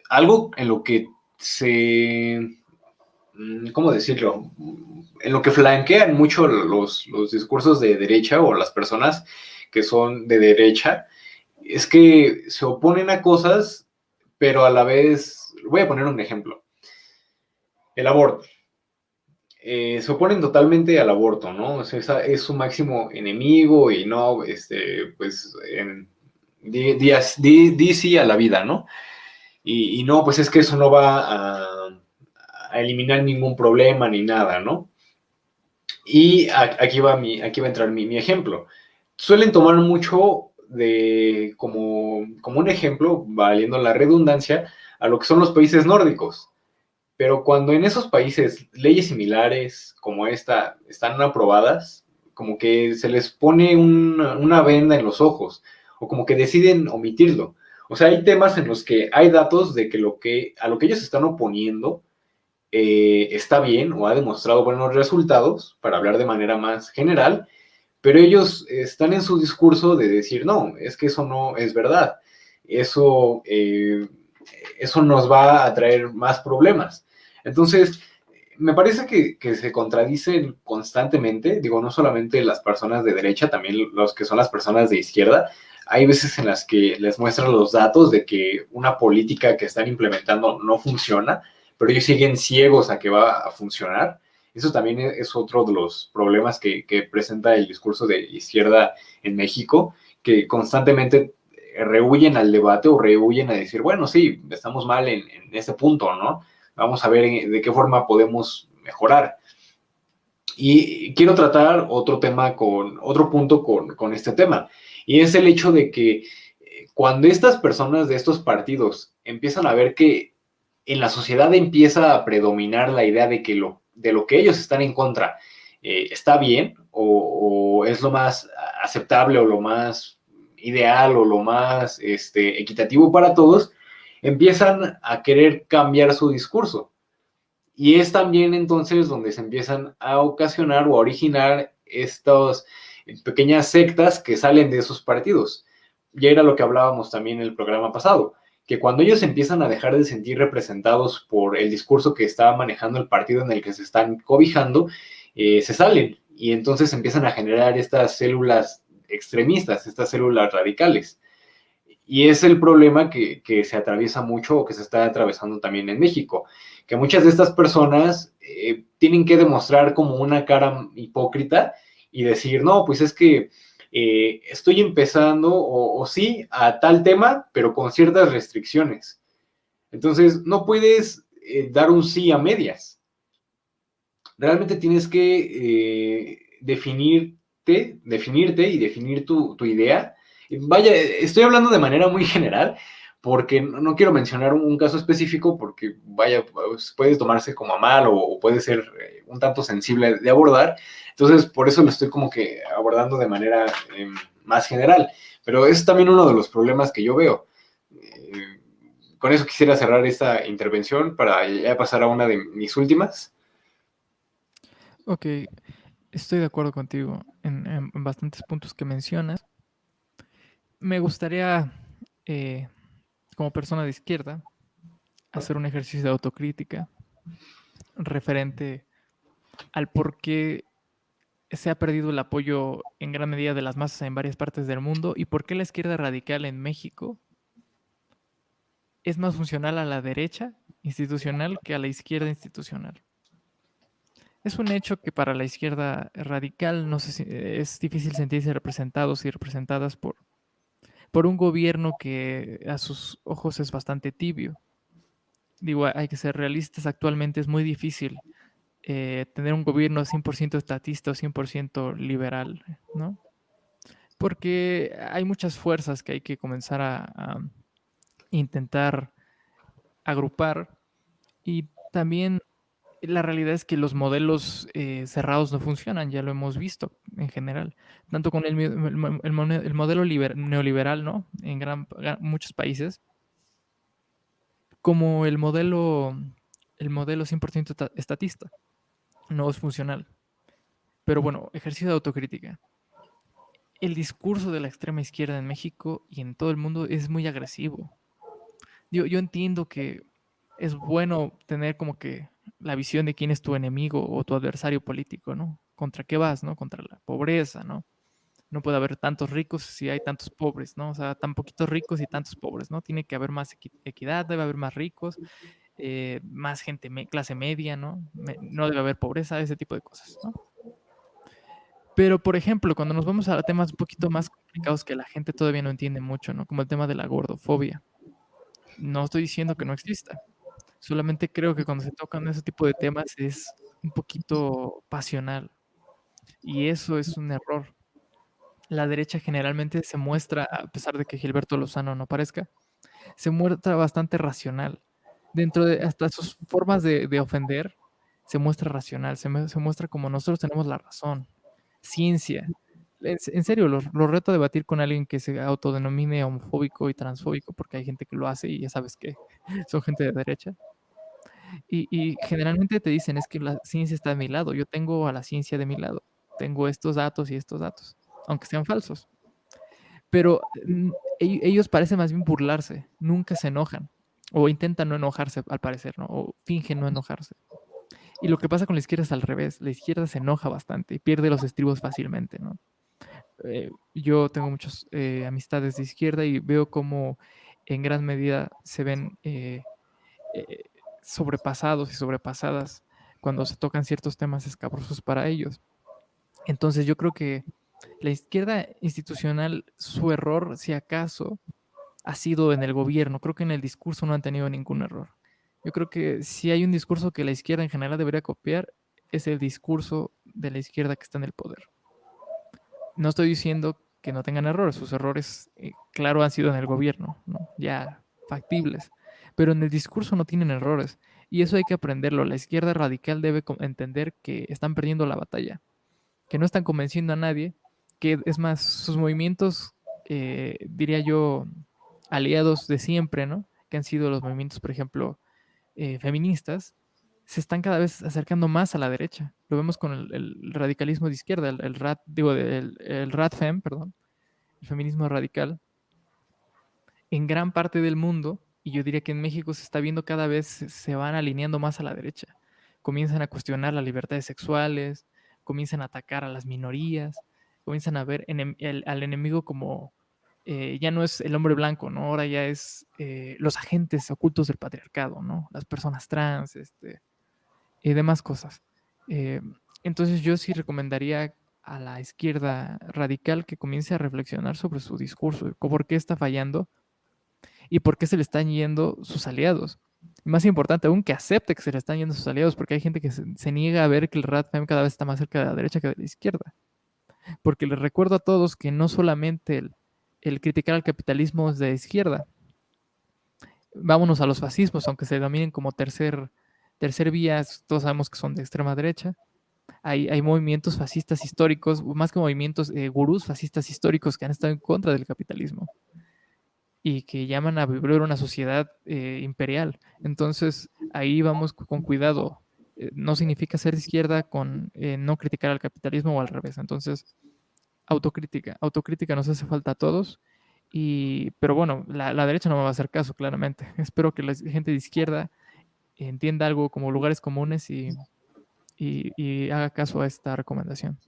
algo en lo que ¿cómo decirlo? En lo que flanquean mucho los discursos de derecha, o las personas que son de derecha, es que se oponen a cosas, pero a la vez, voy a poner un ejemplo, el aborto. Se oponen totalmente al aborto, ¿no? O sea, es su máximo enemigo, y no, pues, di sí a la vida, ¿no? Y no, pues es que eso no va a eliminar ningún problema ni nada, ¿no? Y aquí va a entrar mi ejemplo. Suelen tomar mucho como un ejemplo, valiendo la redundancia, a lo que son los países nórdicos. Pero cuando en esos países leyes similares como esta están aprobadas, como que se les pone una venda en los ojos, o como que deciden omitirlo, O sea, hay temas en los que hay datos de que a lo que ellos están oponiendo está bien o ha demostrado buenos resultados, para hablar de manera más general, pero ellos están en su discurso de decir, no, es que eso no es verdad, eso, eso nos va a traer más problemas. Entonces, me parece que se contradicen constantemente, digo, no solamente las personas de derecha, también los que son las personas de izquierda. Hay veces en las que les muestran los datos de que una política que están implementando no funciona, pero ellos siguen ciegos a que va a funcionar. Eso también es otro de los problemas que presenta el discurso de izquierda en México, que constantemente rehuyen al debate o rehuyen a decir, bueno, sí, estamos mal en este punto, ¿no? Vamos a ver de qué forma podemos mejorar. Y quiero tratar otro tema otro punto con este tema, y es el hecho de que cuando estas personas de estos partidos empiezan a ver que en la sociedad empieza a predominar la idea de que de lo que ellos están en contra está bien o es lo más aceptable o lo más ideal o lo más equitativo para todos, empiezan a querer cambiar su discurso. Y es también entonces donde se empiezan a ocasionar o a originar estas pequeñas sectas que salen de esos partidos. Ya era lo que hablábamos también en el programa pasado, que cuando ellos empiezan a dejar de sentir representados por el discurso que está manejando el partido en el que se están cobijando, se salen y entonces empiezan a generar estas células extremistas, estas células radicales. Y es el problema que se atraviesa mucho o que se está atravesando también en México, que muchas de estas personas tienen que demostrar como una cara hipócrita y decir, no, pues es que estoy empezando o sí a tal tema, pero con ciertas restricciones. Entonces, no puedes dar un sí a medias. Realmente tienes que definirte y definir tu idea. Vaya, estoy hablando de manera muy general, porque no quiero mencionar un caso específico, porque vaya, pues, puede tomarse como a mal o puede ser un tanto sensible de abordar. Entonces, por eso lo estoy como que abordando de manera más general. Pero es también uno de los problemas que yo veo. Con eso quisiera cerrar esta intervención para ya pasar a una de mis últimas. Ok, estoy de acuerdo contigo en bastantes puntos que mencionas. Me gustaría, como persona de izquierda, hacer un ejercicio de autocrítica referente al por qué se ha perdido el apoyo en gran medida de las masas en varias partes del mundo y por qué la izquierda radical en México es más funcional a la derecha institucional que a la izquierda institucional. Es un hecho que para la izquierda radical no sé si es difícil sentirse representados y representadas por un gobierno que a sus ojos es bastante tibio. Digo, hay que ser realistas, actualmente es muy difícil tener un gobierno 100% estatista o 100% liberal, ¿no? Porque hay muchas fuerzas que hay que comenzar a intentar agrupar y también la realidad es que los modelos cerrados no funcionan, ya lo hemos visto en general, tanto con el modelo neoliberal, ¿no? En muchos países, como el modelo 100% estatista, no es funcional. Pero bueno, ejercicio de autocrítica. El discurso de la extrema izquierda en México y en todo el mundo es muy agresivo. Yo entiendo que es bueno tener como que la visión de quién es tu enemigo o tu adversario político, ¿no? ¿Contra qué vas, no? Contra la pobreza, ¿no? No puede haber tantos ricos si hay tantos pobres, ¿no? O sea, tan poquitos ricos y tantos pobres, ¿no? Tiene que haber más equidad, debe haber más ricos, más gente, clase media, ¿no? No debe haber pobreza, ese tipo de cosas, ¿no? Pero, por ejemplo, cuando nos vamos a temas un poquito más complicados que la gente todavía no entiende mucho, ¿no? Como el tema de la gordofobia. No estoy diciendo que no exista. Solamente creo que cuando se tocan ese tipo de temas es un poquito pasional. Y eso es un error. La derecha generalmente se muestra, a pesar de que Gilberto Lozano no parezca, se muestra bastante racional. Dentro de hasta sus formas de ofender, se muestra racional, se muestra como nosotros tenemos la razón. Ciencia. En serio, lo reto a debatir con alguien que se autodenomine homofóbico y transfóbico, porque hay gente que lo hace y ya sabes que son gente de derecha. Y generalmente te dicen, es que la ciencia está de mi lado, yo tengo a la ciencia de mi lado, tengo estos datos y estos datos, aunque sean falsos. Pero ellos parecen más bien burlarse, nunca se enojan, o intentan no enojarse al parecer, ¿no? O fingen no enojarse. Y lo que pasa con la izquierda es al revés, la izquierda se enoja bastante y pierde los estribos fácilmente, ¿no? Yo tengo muchas amistades de izquierda y veo cómo en gran medida se ven eh, sobrepasados y sobrepasadas cuando se tocan ciertos temas escabrosos para ellos. Entonces yo creo que la izquierda institucional, su error, si acaso, ha sido en el gobierno. Creo que en el discurso no han tenido ningún error. Yo creo que si hay un discurso que la izquierda en general debería copiar, es el discurso de la izquierda que está en el poder. No estoy diciendo que no tengan errores, sus errores, claro, han sido en el gobierno, ¿no? Ya factibles, pero en el discurso no tienen errores y eso hay que aprenderlo. La izquierda radical debe entender que están perdiendo la batalla, que no están convenciendo a nadie, que es más, sus movimientos, diría yo, aliados de siempre, ¿no? Que han sido los movimientos, por ejemplo, feministas, se están cada vez acercando más a la derecha. Lo vemos con el radicalismo de izquierda, el radfem, perdón, el feminismo radical. En gran parte del mundo, y yo diría que en México se está viendo cada vez se van alineando más a la derecha. Comienzan a cuestionar las libertades sexuales, comienzan a atacar a las minorías, comienzan a ver al enemigo como ya no es el hombre blanco, ¿no? Ahora ya es los agentes ocultos del patriarcado, ¿no? Las personas trans, y demás cosas. Eh, entonces yo sí recomendaría a la izquierda radical que comience a reflexionar sobre su discurso, por qué está fallando y por qué se le están yendo sus aliados. Y más importante aún, que acepte que se le están yendo sus aliados, porque hay gente que se niega a ver que el RADFEM cada vez está más cerca de la derecha que de la izquierda. Porque les recuerdo a todos que no solamente el criticar al capitalismo es de izquierda. Vámonos a los fascismos, aunque se denominen como tercer vía, todos sabemos que son de extrema derecha. Hay movimientos fascistas históricos, más que movimientos, gurús fascistas históricos que han estado en contra del capitalismo y que llaman a vivir una sociedad imperial. Entonces, ahí vamos con cuidado. No significa ser de izquierda con no criticar al capitalismo o al revés. Entonces, autocrítica nos hace falta a todos. Pero bueno, la derecha no me va a hacer caso, claramente. Espero que la gente de izquierda entienda algo como lugares comunes y haga caso a esta recomendación.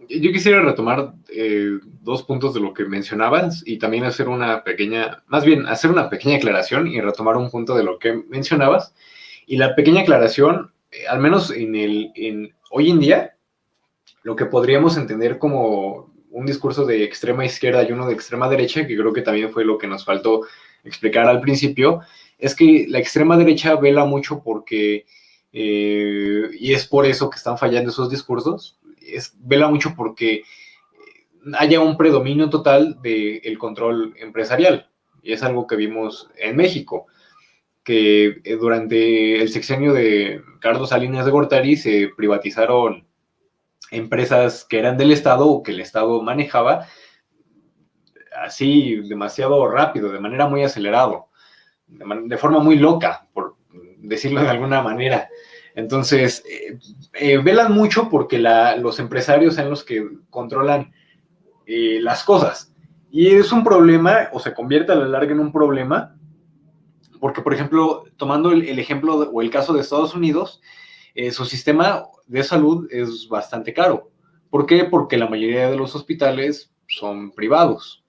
Yo quisiera retomar 2 puntos de lo que mencionabas y también hacer una pequeña aclaración y retomar un punto de lo que mencionabas. Y la pequeña aclaración, al menos hoy en día, lo que podríamos entender como un discurso de extrema izquierda y uno de extrema derecha, que creo que también fue lo que nos faltó explicar al principio, es que la extrema derecha vela mucho porque, y es por eso que están fallando esos discursos, vela mucho porque haya un predominio total del control empresarial. Y es algo que vimos en México, que durante el sexenio de Carlos Salinas de Gortari se privatizaron empresas que eran del Estado o que el Estado manejaba así demasiado rápido, de manera muy acelerada, de forma muy loca, por decirlo de alguna manera. Entonces, velan mucho porque los empresarios son los que controlan las cosas. Y es un problema, o se convierte a la larga en un problema, porque, por ejemplo, tomando el ejemplo o el caso de Estados Unidos, su sistema de salud es bastante caro. ¿Por qué? Porque la mayoría de los hospitales son privados.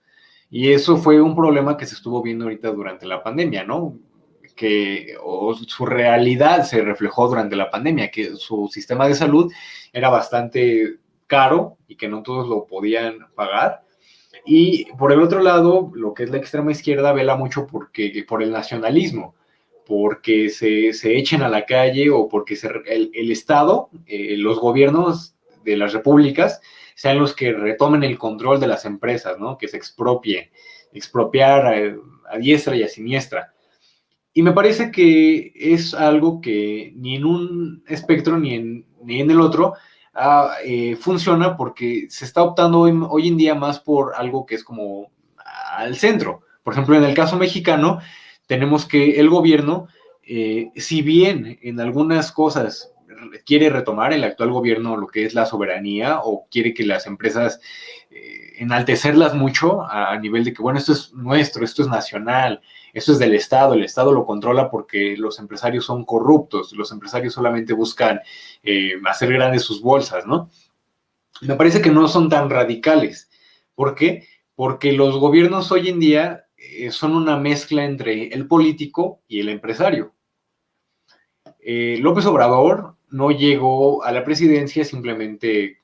Y eso fue un problema que se estuvo viendo ahorita durante la pandemia, ¿no? Su realidad se reflejó durante la pandemia, que su sistema de salud era bastante caro y que no todos lo podían pagar. Y por el otro lado, lo que es la extrema izquierda vela mucho por el nacionalismo, porque se echen a la calle o porque el Estado, los gobiernos de las repúblicas, sean los que retomen el control de las empresas, ¿no? Que se expropiar a diestra y a siniestra. Y me parece que es algo que ni en un espectro ni en el otro funciona porque se está optando hoy en día más por algo que es como al centro. Por ejemplo, en el caso mexicano, tenemos que el gobierno, si bien en algunas cosas quiere retomar el actual gobierno lo que es la soberanía o quiere que las empresas enaltecerlas mucho a nivel de que, bueno, esto es nuestro, esto es nacional, esto es del Estado, el Estado lo controla porque los empresarios son corruptos, los empresarios solamente buscan hacer grandes sus bolsas, ¿no? Me parece que no son tan radicales. ¿Por qué? Porque los gobiernos hoy en día son una mezcla entre el político y el empresario. López Obrador no llegó a la presidencia simplemente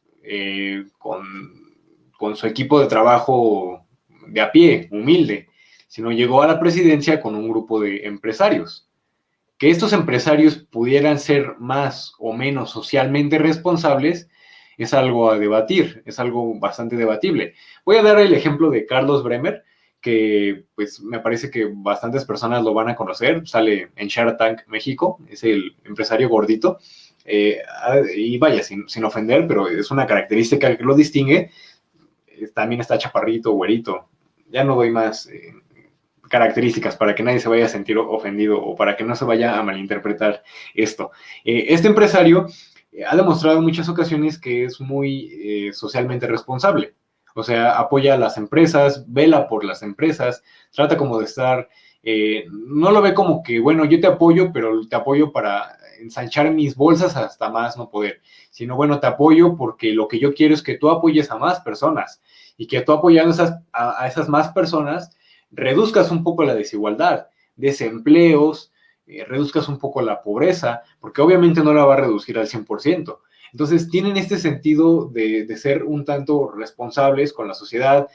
con su equipo de trabajo de a pie, humilde, sino llegó a la presidencia con un grupo de empresarios. Que estos empresarios pudieran ser más o menos socialmente responsables es algo a debatir, es algo bastante debatible. Voy a dar el ejemplo de Carlos Bremer, que pues me parece que bastantes personas lo van a conocer, sale en Shark Tank México, es el empresario gordito, y vaya, sin ofender, pero es una característica que lo distingue, también está chaparrito, güerito, ya no doy más características para que nadie se vaya a sentir ofendido o para que no se vaya a malinterpretar esto. Este empresario ha demostrado en muchas ocasiones que es muy socialmente responsable. O sea, apoya a las empresas, vela por las empresas, trata como de estar, no lo ve como que, bueno, yo te apoyo, pero te apoyo para ensanchar mis bolsas hasta más no poder, sino, bueno, te apoyo porque lo que yo quiero es que tú apoyes a más personas y que tú apoyando a esas más personas reduzcas un poco la desigualdad, desempleos, reduzcas un poco la pobreza, porque obviamente no la va a reducir al 100%. Entonces, tienen este sentido de ser un tanto responsables con la sociedad.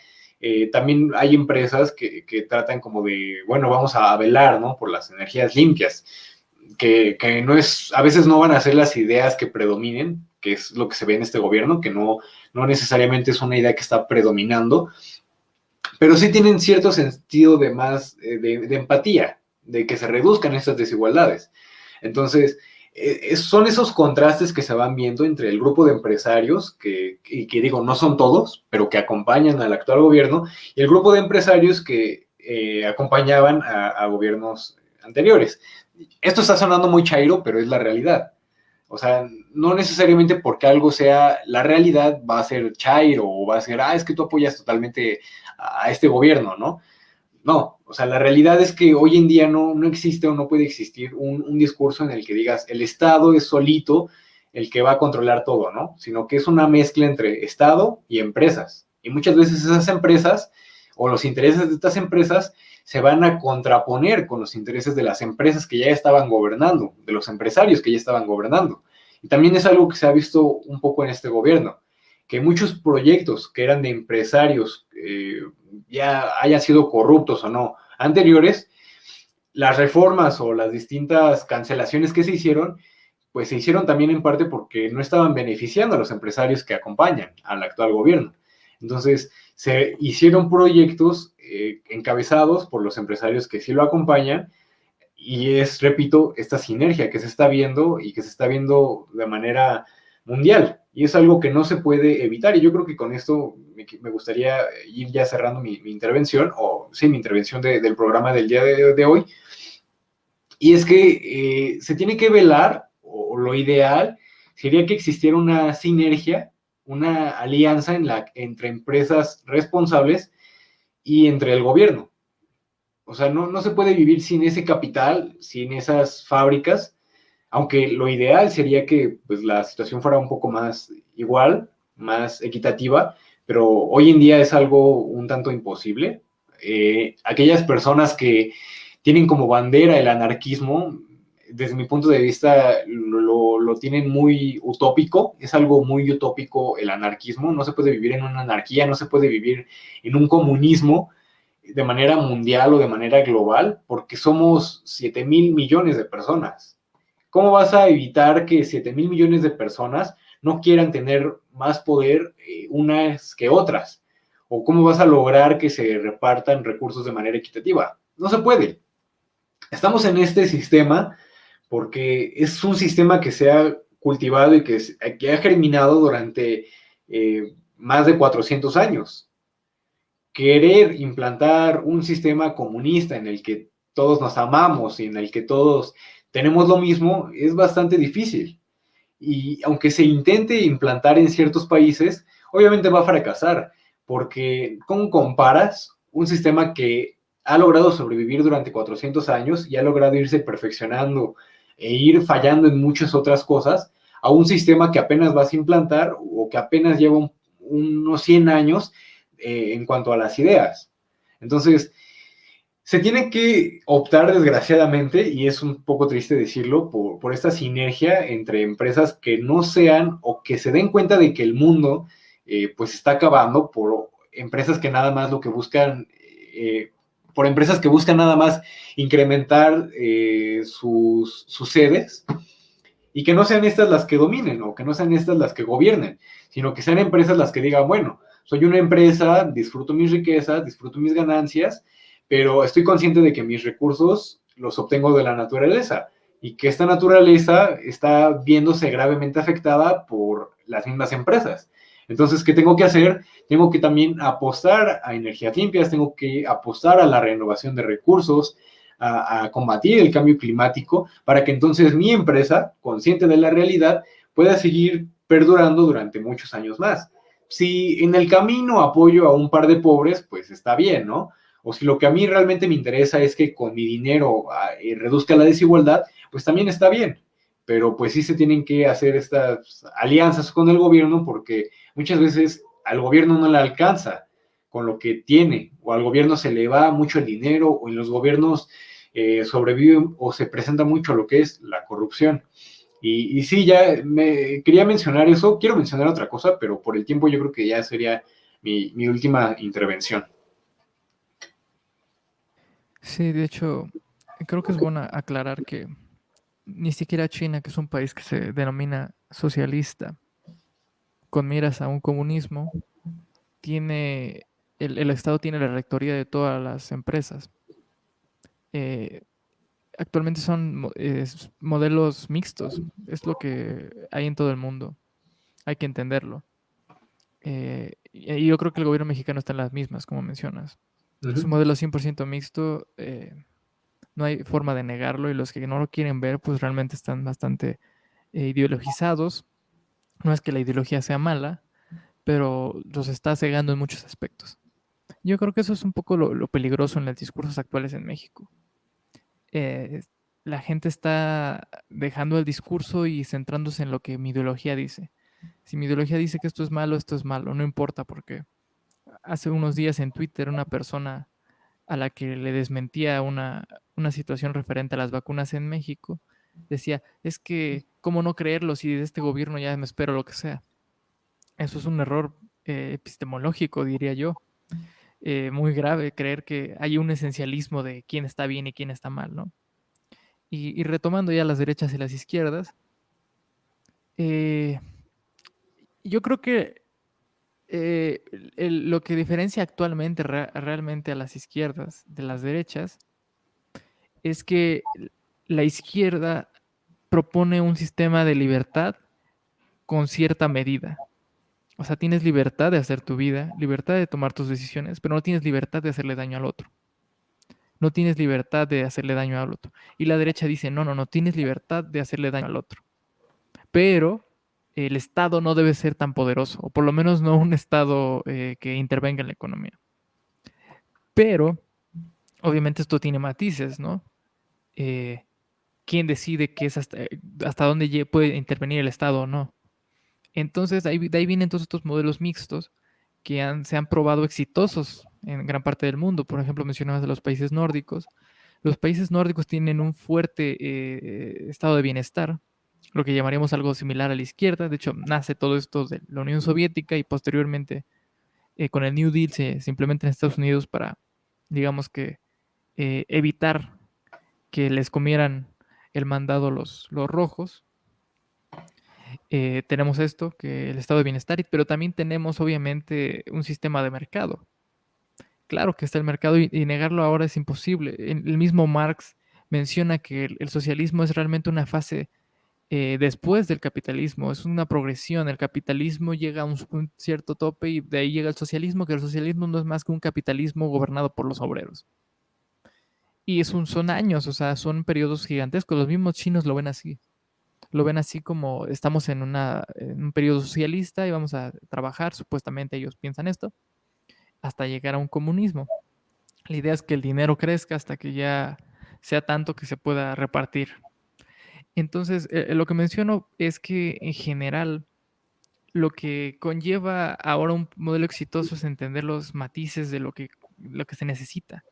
También hay empresas que tratan como de, bueno, vamos a velar, ¿no?, por las energías limpias, que no es, a veces no van a ser las ideas que predominen, que es lo que se ve en este gobierno, que no necesariamente es una idea que está predominando, pero sí tienen cierto sentido de más, de empatía, de que se reduzcan estas desigualdades. Entonces, son esos contrastes que se van viendo entre el grupo de empresarios, que digo, no son todos, pero que acompañan al actual gobierno, y el grupo de empresarios que acompañaban a gobiernos anteriores. Esto está sonando muy chairo, pero es la realidad. O sea, no necesariamente porque algo sea la realidad va a ser chairo o va a ser, es que tú apoyas totalmente a este gobierno, ¿no? No, o sea, la realidad es que hoy en día no existe o no puede existir un discurso en el que digas el Estado es solito el que va a controlar todo, ¿no? Sino que es una mezcla entre Estado y empresas. Y muchas veces esas empresas o los intereses de estas empresas se van a contraponer con los intereses de las empresas que ya estaban gobernando, de los empresarios que ya estaban gobernando. Y también es algo que se ha visto un poco en este gobierno, que muchos proyectos que eran de empresarios, ya hayan sido corruptos o no, anteriores, las reformas o las distintas cancelaciones que se hicieron, pues se hicieron también en parte porque no estaban beneficiando a los empresarios que acompañan al actual gobierno. Entonces, se hicieron proyectos encabezados por los empresarios que sí lo acompañan, y es, repito, esta sinergia que se está viendo y que se está viendo de manera mundial, y es algo que no se puede evitar, y yo creo que con esto me gustaría ir ya cerrando mi intervención, o sí, mi intervención del programa del día de hoy, y es que se tiene que velar, o lo ideal sería que existiera una sinergia, una alianza entre empresas responsables y entre el gobierno. O sea, no se puede vivir sin ese capital, sin esas fábricas, aunque lo ideal sería que pues, la situación fuera un poco más igual, más equitativa, pero hoy en día es algo un tanto imposible. Aquellas personas que tienen como bandera el anarquismo, desde mi punto de vista, lo tienen muy utópico, es algo muy utópico el anarquismo, no se puede vivir en una anarquía, no se puede vivir en un comunismo de manera mundial o de manera global, porque somos 7,000 millones de personas. ¿Cómo vas a evitar que 7,000 millones de personas no quieran tener más poder unas que otras? ¿O cómo vas a lograr que se repartan recursos de manera equitativa? No se puede. Estamos en este sistema porque es un sistema que se ha cultivado y que ha germinado durante más de 400 años. Querer implantar un sistema comunista en el que todos nos amamos y en el que todos tenemos lo mismo es bastante difícil. Y aunque se intente implantar en ciertos países, obviamente va a fracasar, porque ¿cómo comparas un sistema que ha logrado sobrevivir durante 400 años y ha logrado irse perfeccionando e ir fallando en muchas otras cosas a un sistema que apenas vas a implantar o que apenas lleva unos 100 años en cuanto a las ideas? Entonces, se tiene que optar, desgraciadamente, y es un poco triste decirlo, por esta sinergia entre empresas que no sean o que se den cuenta de que el mundo pues está acabando, por empresas que nada más lo que buscan, por empresas que buscan nada más incrementar sus sedes, y que no sean estas las que dominen o que no sean estas las que gobiernen, sino que sean empresas las que digan, bueno, soy una empresa, disfruto mis riquezas, disfruto mis ganancias, pero estoy consciente de que mis recursos los obtengo de la naturaleza y que esta naturaleza está viéndose gravemente afectada por las mismas empresas. Entonces, ¿qué tengo que hacer? Tengo que también apostar a energías limpias, tengo que apostar a la renovación de recursos, a combatir el cambio climático, para que entonces mi empresa, consciente de la realidad, pueda seguir perdurando durante muchos años más. Si en el camino apoyo a un par de pobres, pues está bien, ¿no? O si lo que a mí realmente me interesa es que con mi dinero reduzca la desigualdad, pues también está bien. Pero pues sí se tienen que hacer estas alianzas con el gobierno, porque muchas veces al gobierno no le alcanza con lo que tiene, o al gobierno se le va mucho el dinero, o en los gobiernos sobrevive o se presenta mucho lo que es la corrupción. Y sí, ya me quería mencionar eso. Quiero mencionar otra cosa, pero por el tiempo yo creo que ya sería mi última intervención. Sí, de hecho, creo que es bueno aclarar que ni siquiera China, que es un país que se denomina socialista, con miras a un comunismo, tiene, el Estado tiene la rectoría de todas las empresas. Eh, Actualmente son modelos mixtos, es lo que hay en todo el mundo, hay que entenderlo. Y yo creo que el gobierno mexicano está en las mismas, como mencionas. Es un modelo 100% mixto, no hay forma de negarlo y los que no lo quieren ver, pues realmente están bastante ideologizados. No es que la ideología sea mala, pero los está cegando en muchos aspectos. Yo creo que eso es un poco lo peligroso en los discursos actuales en México. Eh, la gente está dejando el discurso y centrándose en lo que mi ideología dice. Si mi ideología dice que esto es malo, no importa porque hace unos días en Twitter una persona a la que le desmentía una situación referente a las vacunas en México, decía, es que, ¿cómo no creerlo si de este gobierno ya me espero lo que sea? Eso es un error epistemológico, diría yo, muy grave, creer que hay un esencialismo de quién está bien y quién está mal, ¿no? Y retomando ya las derechas y las izquierdas, eh, yo creo que lo que diferencia actualmente realmente a las izquierdas de las derechas es que la izquierda propone un sistema de libertad con cierta medida. O sea, tienes libertad de hacer tu vida, libertad de tomar tus decisiones, pero no tienes libertad de hacerle daño al otro. No tienes libertad de hacerle daño al otro. Y la derecha dice, no, no, no, tienes libertad de hacerle daño al otro. Pero el Estado no debe ser tan poderoso, o por lo menos no un Estado que intervenga en la economía. Pero, obviamente esto tiene matices, ¿no? ¿Quién decide qué es hasta dónde puede intervenir el Estado o no? Entonces, de ahí vienen todos estos modelos mixtos que se han probado exitosos en gran parte del mundo. Por ejemplo, mencionabas de los países nórdicos. Los países nórdicos tienen un fuerte estado de bienestar, lo que llamaríamos algo similar a la izquierda. De hecho, nace todo esto de la Unión Soviética y posteriormente con el New Deal se implementa en Estados Unidos para, digamos que, evitar que les comieran el mandado los rojos. Tenemos esto, que el estado de bienestar, pero también tenemos obviamente un sistema de mercado. Claro que está el mercado y negarlo ahora es imposible. El mismo Marx menciona que el socialismo es realmente una fase después del capitalismo. Es una progresión. El capitalismo llega a un cierto tope y de ahí llega el socialismo, que el socialismo no es más que un capitalismo gobernado por los obreros. Y son años, o sea, son periodos gigantescos. Los mismos chinos lo ven así. Lo ven así como estamos en un periodo socialista y vamos a trabajar, supuestamente ellos piensan esto, hasta llegar a un comunismo. La idea es que el dinero crezca hasta que ya sea tanto que se pueda repartir. Entonces, lo que menciono es que en general lo que conlleva ahora un modelo exitoso es entender los matices de lo que se necesita.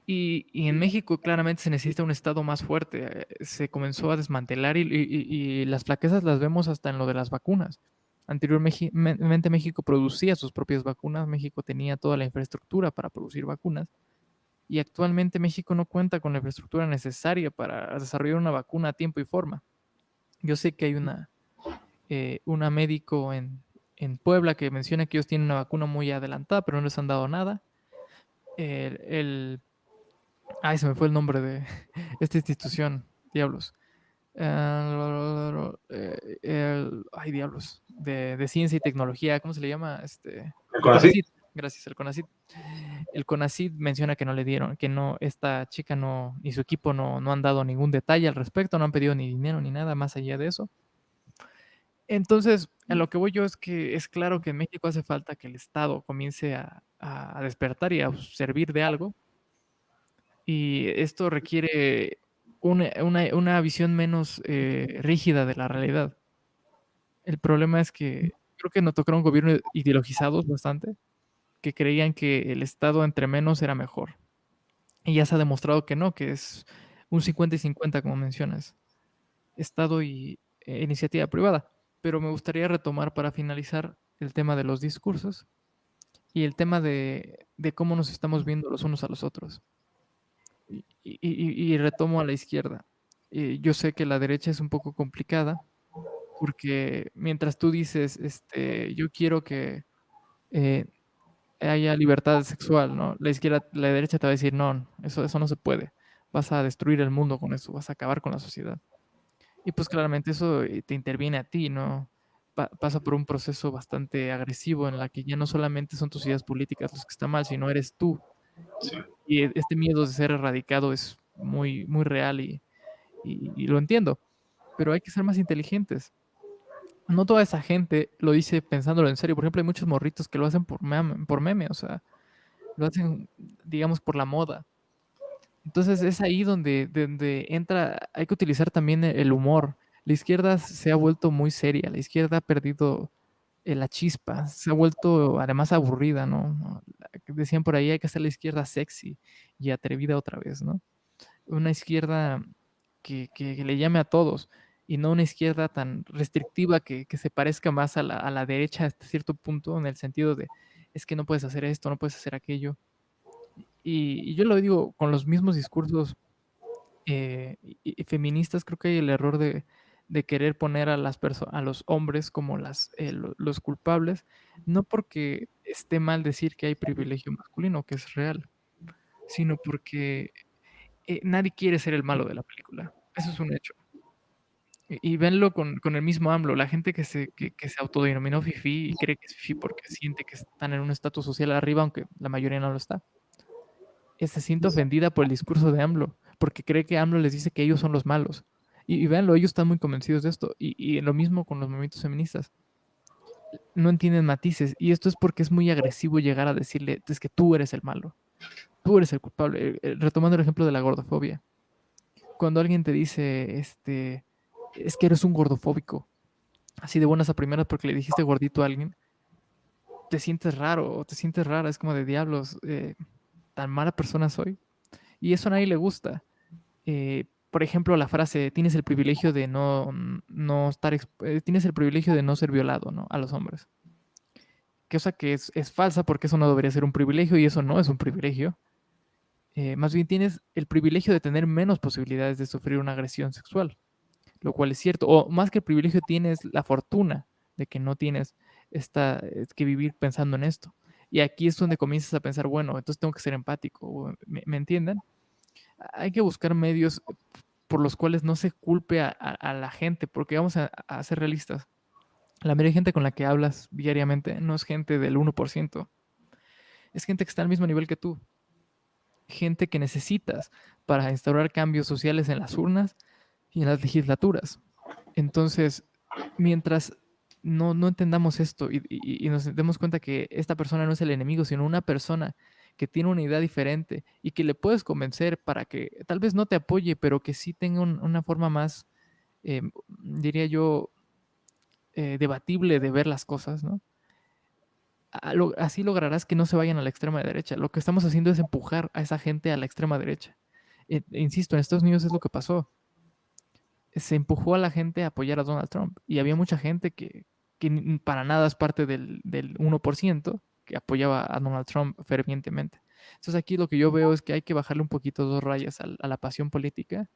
Y en México claramente se necesita un Estado más fuerte. Se comenzó a desmantelar y las flaquezas las vemos hasta en lo de las vacunas. Anteriormente México producía sus propias vacunas, México tenía toda la infraestructura para producir vacunas y actualmente México no cuenta con la infraestructura necesaria para desarrollar una vacuna a tiempo y forma. Yo sé que hay una médico en Puebla que menciona que ellos tienen una vacuna muy adelantada, pero no les han dado nada. Ay, se me fue el nombre de esta institución, diablos. Ay, diablos. De ciencia y tecnología, ¿cómo se le llama? ¿El El CONACYT? CONACYT. Gracias, el CONACYT. El CONACYT menciona que no le dieron, que no, esta chica no, ni su equipo no han dado ningún detalle al respecto, no han pedido ni dinero ni nada más allá de eso. Entonces, a lo que voy yo es que es claro que en México hace falta que el Estado comience a despertar y a servir de algo. Y esto requiere una visión menos rígida de la realidad. El problema es que creo que nos tocaron gobiernos ideologizados bastante, que creían que el Estado entre menos era mejor. Y ya se ha demostrado que no, que es un 50 y 50, como mencionas, Estado y iniciativa privada. Pero me gustaría retomar para finalizar el tema de los discursos y el tema de cómo nos estamos viendo los unos a los otros. Y retomo a la izquierda. Yo sé que la derecha es un poco complicada porque mientras tú dices, yo quiero que eh, haya libertad sexual, ¿no? La derecha te va a decir, no, eso no se puede. Vas a destruir el mundo con eso, vas a acabar con la sociedad. Y pues claramente eso te interviene a ti, ¿no? Pasa por un proceso bastante agresivo en la que ya no solamente son tus ideas políticas los que están mal, sino eres tú. Sí. Y este miedo de ser erradicado es muy, muy real y lo entiendo, pero hay que ser más inteligentes. No toda esa gente lo dice pensándolo en serio. Por ejemplo, hay muchos morritos que lo hacen por meme, o sea, lo hacen, digamos, por la moda. Entonces es ahí donde entra, hay que utilizar también el humor. La izquierda se ha vuelto muy seria, la izquierda ha perdido la chispa, se ha vuelto además aburrida, ¿no? Decían por ahí, hay que hacer la izquierda sexy y atrevida otra vez, ¿no? Una izquierda que le llame a todos y no una izquierda tan restrictiva que se parezca más a la derecha hasta cierto punto, en el sentido de, es que no puedes hacer esto, no puedes hacer aquello. Y yo lo digo con los mismos discursos y feministas, creo que hay el error de querer poner a los hombres como los culpables, no porque esté mal decir que hay privilegio masculino, que es real, sino porque nadie quiere ser el malo de la película. Eso es un hecho. Y venlo con el mismo AMLO, la gente que se autodenominó fifí y cree que es fifí porque siente que están en un estatus social arriba, aunque la mayoría no lo está. Se siente ofendida por el discurso de AMLO, porque cree que AMLO les dice que ellos son los malos. Y véanlo, ellos están muy convencidos de esto. Y lo mismo con los movimientos feministas. No entienden matices. Y esto es porque es muy agresivo llegar a decirle, es que tú eres el malo. Tú eres el culpable. Retomando el ejemplo de la gordofobia. Cuando alguien te dice, es que eres un gordofóbico, así de buenas a primeras porque le dijiste gordito a alguien, te sientes raro o te sientes rara, es como de diablos, tan mala persona soy. Y eso a nadie le gusta. Por ejemplo, la frase, tienes el privilegio de no estar, tienes el privilegio de no ser violado, ¿no? A los hombres. Cosa que es falsa porque eso no debería ser un privilegio y eso no es un privilegio. Más bien tienes el privilegio de tener menos posibilidades de sufrir una agresión sexual, lo cual es cierto. O más que el privilegio tienes la fortuna de que no tienes que vivir pensando en esto. Y aquí es donde comienzas a pensar, bueno, entonces tengo que ser empático. ¿Me entienden? Hay que buscar medios por los cuales no se culpe a la gente, porque vamos a ser realistas. La mayoría de gente con la que hablas diariamente no es gente del 1%, es gente que está al mismo nivel que tú, gente que necesitas para instaurar cambios sociales en las urnas y en las legislaturas. Entonces, mientras no entendamos esto y nos demos cuenta que esta persona no es el enemigo, sino una persona que tiene una idea diferente y que le puedes convencer para que tal vez no te apoye, pero que sí tenga una forma más, diría yo, debatible de ver las cosas, ¿no? Así lograrás que no se vayan a la extrema derecha. Lo que estamos haciendo es empujar a esa gente a la extrema derecha. Insisto, en Estados Unidos es lo que pasó. Se empujó a la gente a apoyar a Donald Trump. Y había mucha gente que para nada es parte del 1% que apoyaba a Donald Trump fervientemente. Entonces aquí lo que yo veo es que hay que bajarle un poquito 2 rayas a la pasión política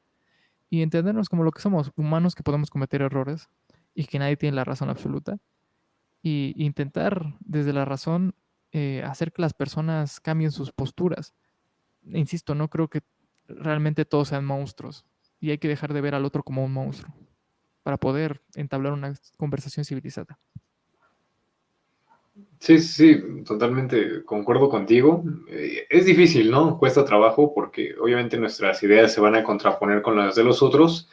y entendernos como lo que somos, humanos que podemos cometer errores y que nadie tiene la razón absoluta. Y intentar desde la razón hacer que las personas cambien sus posturas. Insisto, no creo que realmente todos sean monstruos y hay que dejar de ver al otro como un monstruo para poder entablar una conversación civilizada. Sí, sí, sí, totalmente concuerdo contigo. Es difícil, ¿no? Cuesta trabajo porque obviamente nuestras ideas se van a contraponer con las de los otros,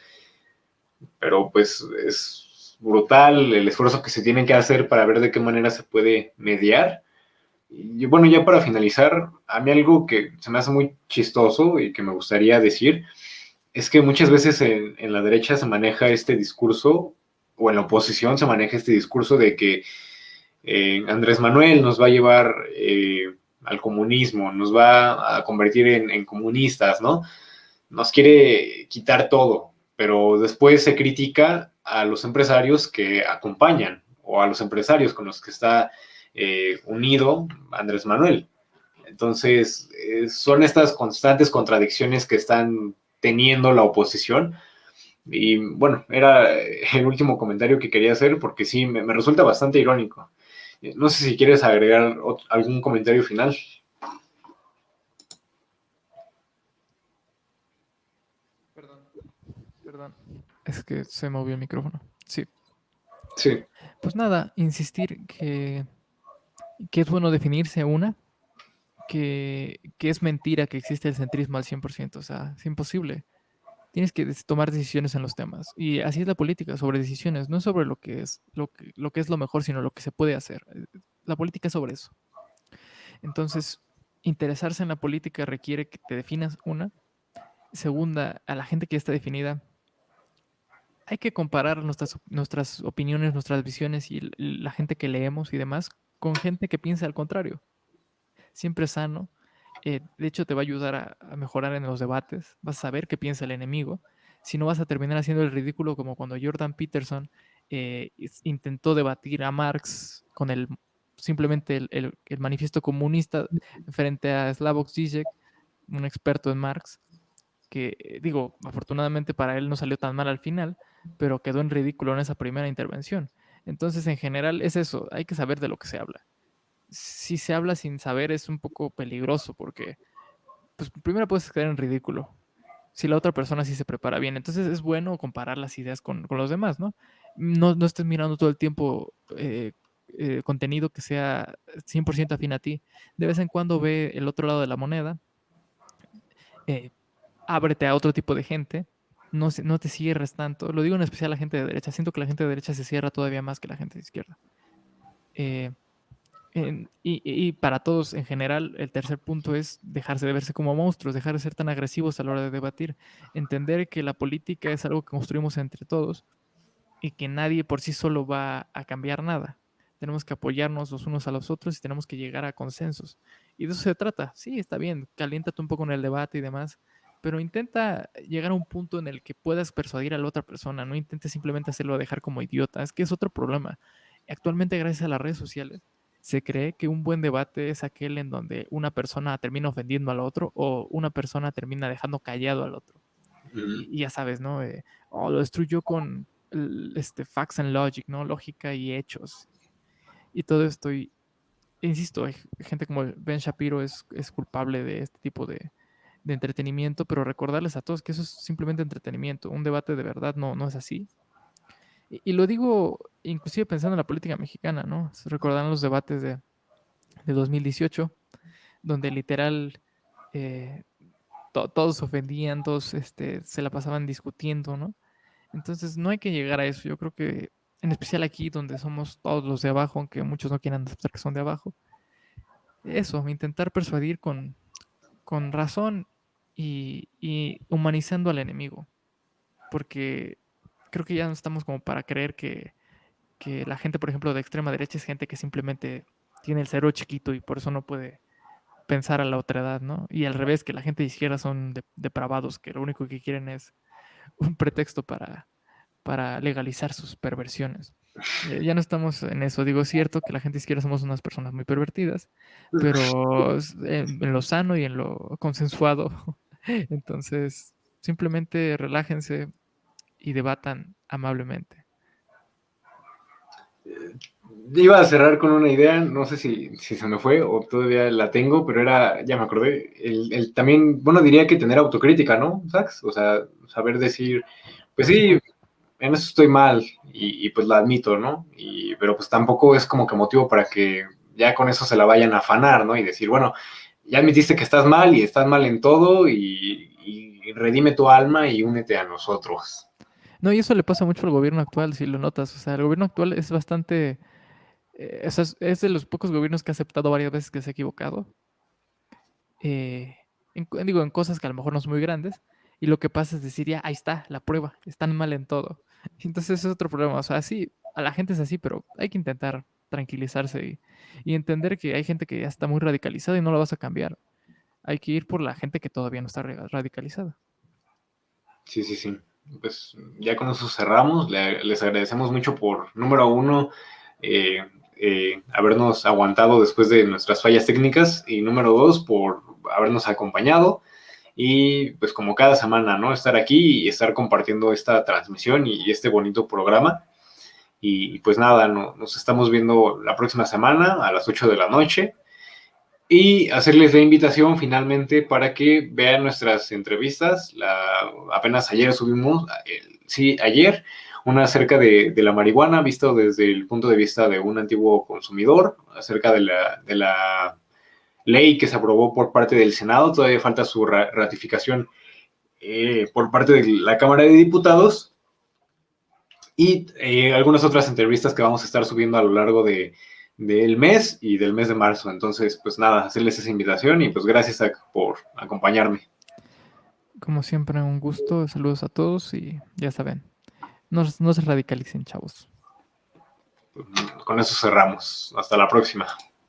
pero pues es brutal el esfuerzo que se tiene que hacer para ver de qué manera se puede mediar. Y bueno, ya para finalizar, a mí algo que se me hace muy chistoso y que me gustaría decir es que muchas veces en la derecha se maneja este discurso, o en la oposición se maneja este discurso de que Andrés Manuel nos va a llevar al comunismo, nos va a convertir en comunistas, ¿no? Nos quiere quitar todo, pero después se critica a los empresarios que acompañan o a los empresarios con los que está unido Andrés Manuel. Entonces, son estas constantes contradicciones que están teniendo la oposición. Y bueno, era el último comentario que quería hacer porque sí, me resulta bastante irónico. No sé si quieres agregar algún comentario final. Perdón. Es que se movió el micrófono. Sí. Sí. Pues nada, insistir que es bueno definirse que es mentira que existe el centrismo al 100%. O sea, es imposible. Tienes que tomar decisiones en los temas. Y así es la política, sobre decisiones, no sobre lo que es lo mejor, sino lo que se puede hacer. La política es sobre eso. Entonces, interesarse en la política requiere que te definas una. Segunda, a la gente que ya está definida, hay que comparar nuestras opiniones, nuestras visiones y la gente que leemos y demás con gente que piensa al contrario. Siempre es sano. De hecho, te va a ayudar a mejorar en los debates. Vas a saber qué piensa el enemigo. Si no, vas a terminar haciendo el ridículo como cuando Jordan Peterson intentó debatir a Marx con simplemente el manifiesto comunista frente a Slavoj Žižek, un experto en Marx, que digo, afortunadamente para él no salió tan mal al final, pero quedó en ridículo en esa primera intervención. Entonces, en general, es eso, hay que saber de lo que se habla. Si se habla sin saber es un poco peligroso porque, pues, primero puedes quedar en ridículo. Si la otra persona sí se prepara bien, entonces es bueno comparar las ideas con los demás, ¿no? No estés mirando todo el tiempo contenido que sea 100% afín a ti. De vez en cuando ve el otro lado de la moneda, eh, ábrete a otro tipo de gente, no te cierres tanto. Lo digo en especial a la gente de derecha. Siento que la gente de derecha se cierra todavía más que la gente de izquierda. Eh, y para todos en general, el tercer punto es dejarse de verse como monstruos, dejar de ser tan agresivos a la hora de debatir, entender que la política es algo que construimos entre todos y que nadie por sí solo va a cambiar nada. Tenemos que apoyarnos los unos a los otros y tenemos que llegar a consensos. Y de eso se trata. Sí, está bien, caliéntate un poco en el debate y demás, pero intenta llegar a un punto en el que puedas persuadir a la otra persona. No intentes simplemente hacerlo a dejar como idiota. Es que es otro problema. Actualmente, gracias a las redes sociales, se cree que un buen debate es aquel en donde una persona termina ofendiendo al otro o una persona termina dejando callado al otro. Y ya sabes, ¿no? Lo destruyó con facts and logic, ¿no? Lógica y hechos. Y todo esto, insisto, hay gente como Ben Shapiro es culpable de este tipo de entretenimiento, pero recordarles a todos que eso es simplemente entretenimiento. Un debate de verdad no es así. Y lo digo inclusive pensando en la política mexicana, ¿no? Se recordarán los debates de 2018, donde literal eh, todos se ofendían, todos se la pasaban discutiendo, ¿no? Entonces no hay que llegar a eso. Yo creo que, en especial aquí, donde somos todos los de abajo, aunque muchos no quieran aceptar que son de abajo, eso, intentar persuadir con razón y humanizando al enemigo. Porque creo que ya no estamos como para creer que la gente, por ejemplo, de extrema derecha es gente que simplemente tiene el cerebro chiquito y por eso no puede pensar a la otra edad, ¿no? Y al revés, que la gente de izquierda son depravados, que lo único que quieren es un pretexto para legalizar sus perversiones. Ya no estamos en eso. Digo, es cierto que la gente izquierda somos unas personas muy pervertidas, pero en lo sano y en lo consensuado. Entonces, simplemente relájense y debatan amablemente. Iba a cerrar con una idea, no sé si se me fue o todavía la tengo, pero era, ya me acordé, también, bueno, diría que tener autocrítica, ¿no, Sax? O sea, saber decir, pues sí, en eso estoy mal y pues la admito, ¿no? Pero pues tampoco es como que motivo para que ya con eso se la vayan a afanar, ¿no? Y decir, bueno, ya admitiste que estás mal y estás mal en todo y redime tu alma y únete a nosotros. No, y eso le pasa mucho al gobierno actual, si lo notas. O sea, el gobierno actual es bastante... o sea, es de los pocos gobiernos que ha aceptado varias veces que se ha equivocado. Digo, en cosas que a lo mejor no son muy grandes. Y lo que pasa es decir, ya, ahí está, la prueba. Están mal en todo. Entonces es otro problema. O sea, sí, a la gente es así, pero hay que intentar tranquilizarse y entender que hay gente que ya está muy radicalizada y no la vas a cambiar. Hay que ir por la gente que todavía no está radicalizada. Sí, sí, sí. Pues ya con eso cerramos. Les agradecemos mucho por, número uno, habernos aguantado después de nuestras fallas técnicas y número dos, por habernos acompañado y pues como cada semana, ¿no? Estar aquí y estar compartiendo esta transmisión y este bonito programa. Y pues nada, nos estamos viendo la próxima semana a las 8 de la noche y hacerles la invitación finalmente para que vean nuestras entrevistas. Apenas ayer subimos, sí, ayer, una acerca de la marihuana, visto desde el punto de vista de un antiguo consumidor, acerca de la ley que se aprobó por parte del Senado. Todavía falta su ratificación por parte de la Cámara de Diputados. Y algunas otras entrevistas que vamos a estar subiendo a lo largo del mes y del mes de marzo. Entonces, pues nada, hacerles esa invitación y pues gracias por acompañarme. Como siempre, un gusto. Saludos a todos y ya saben, no se radicalicen, chavos. Con eso cerramos. Hasta la próxima.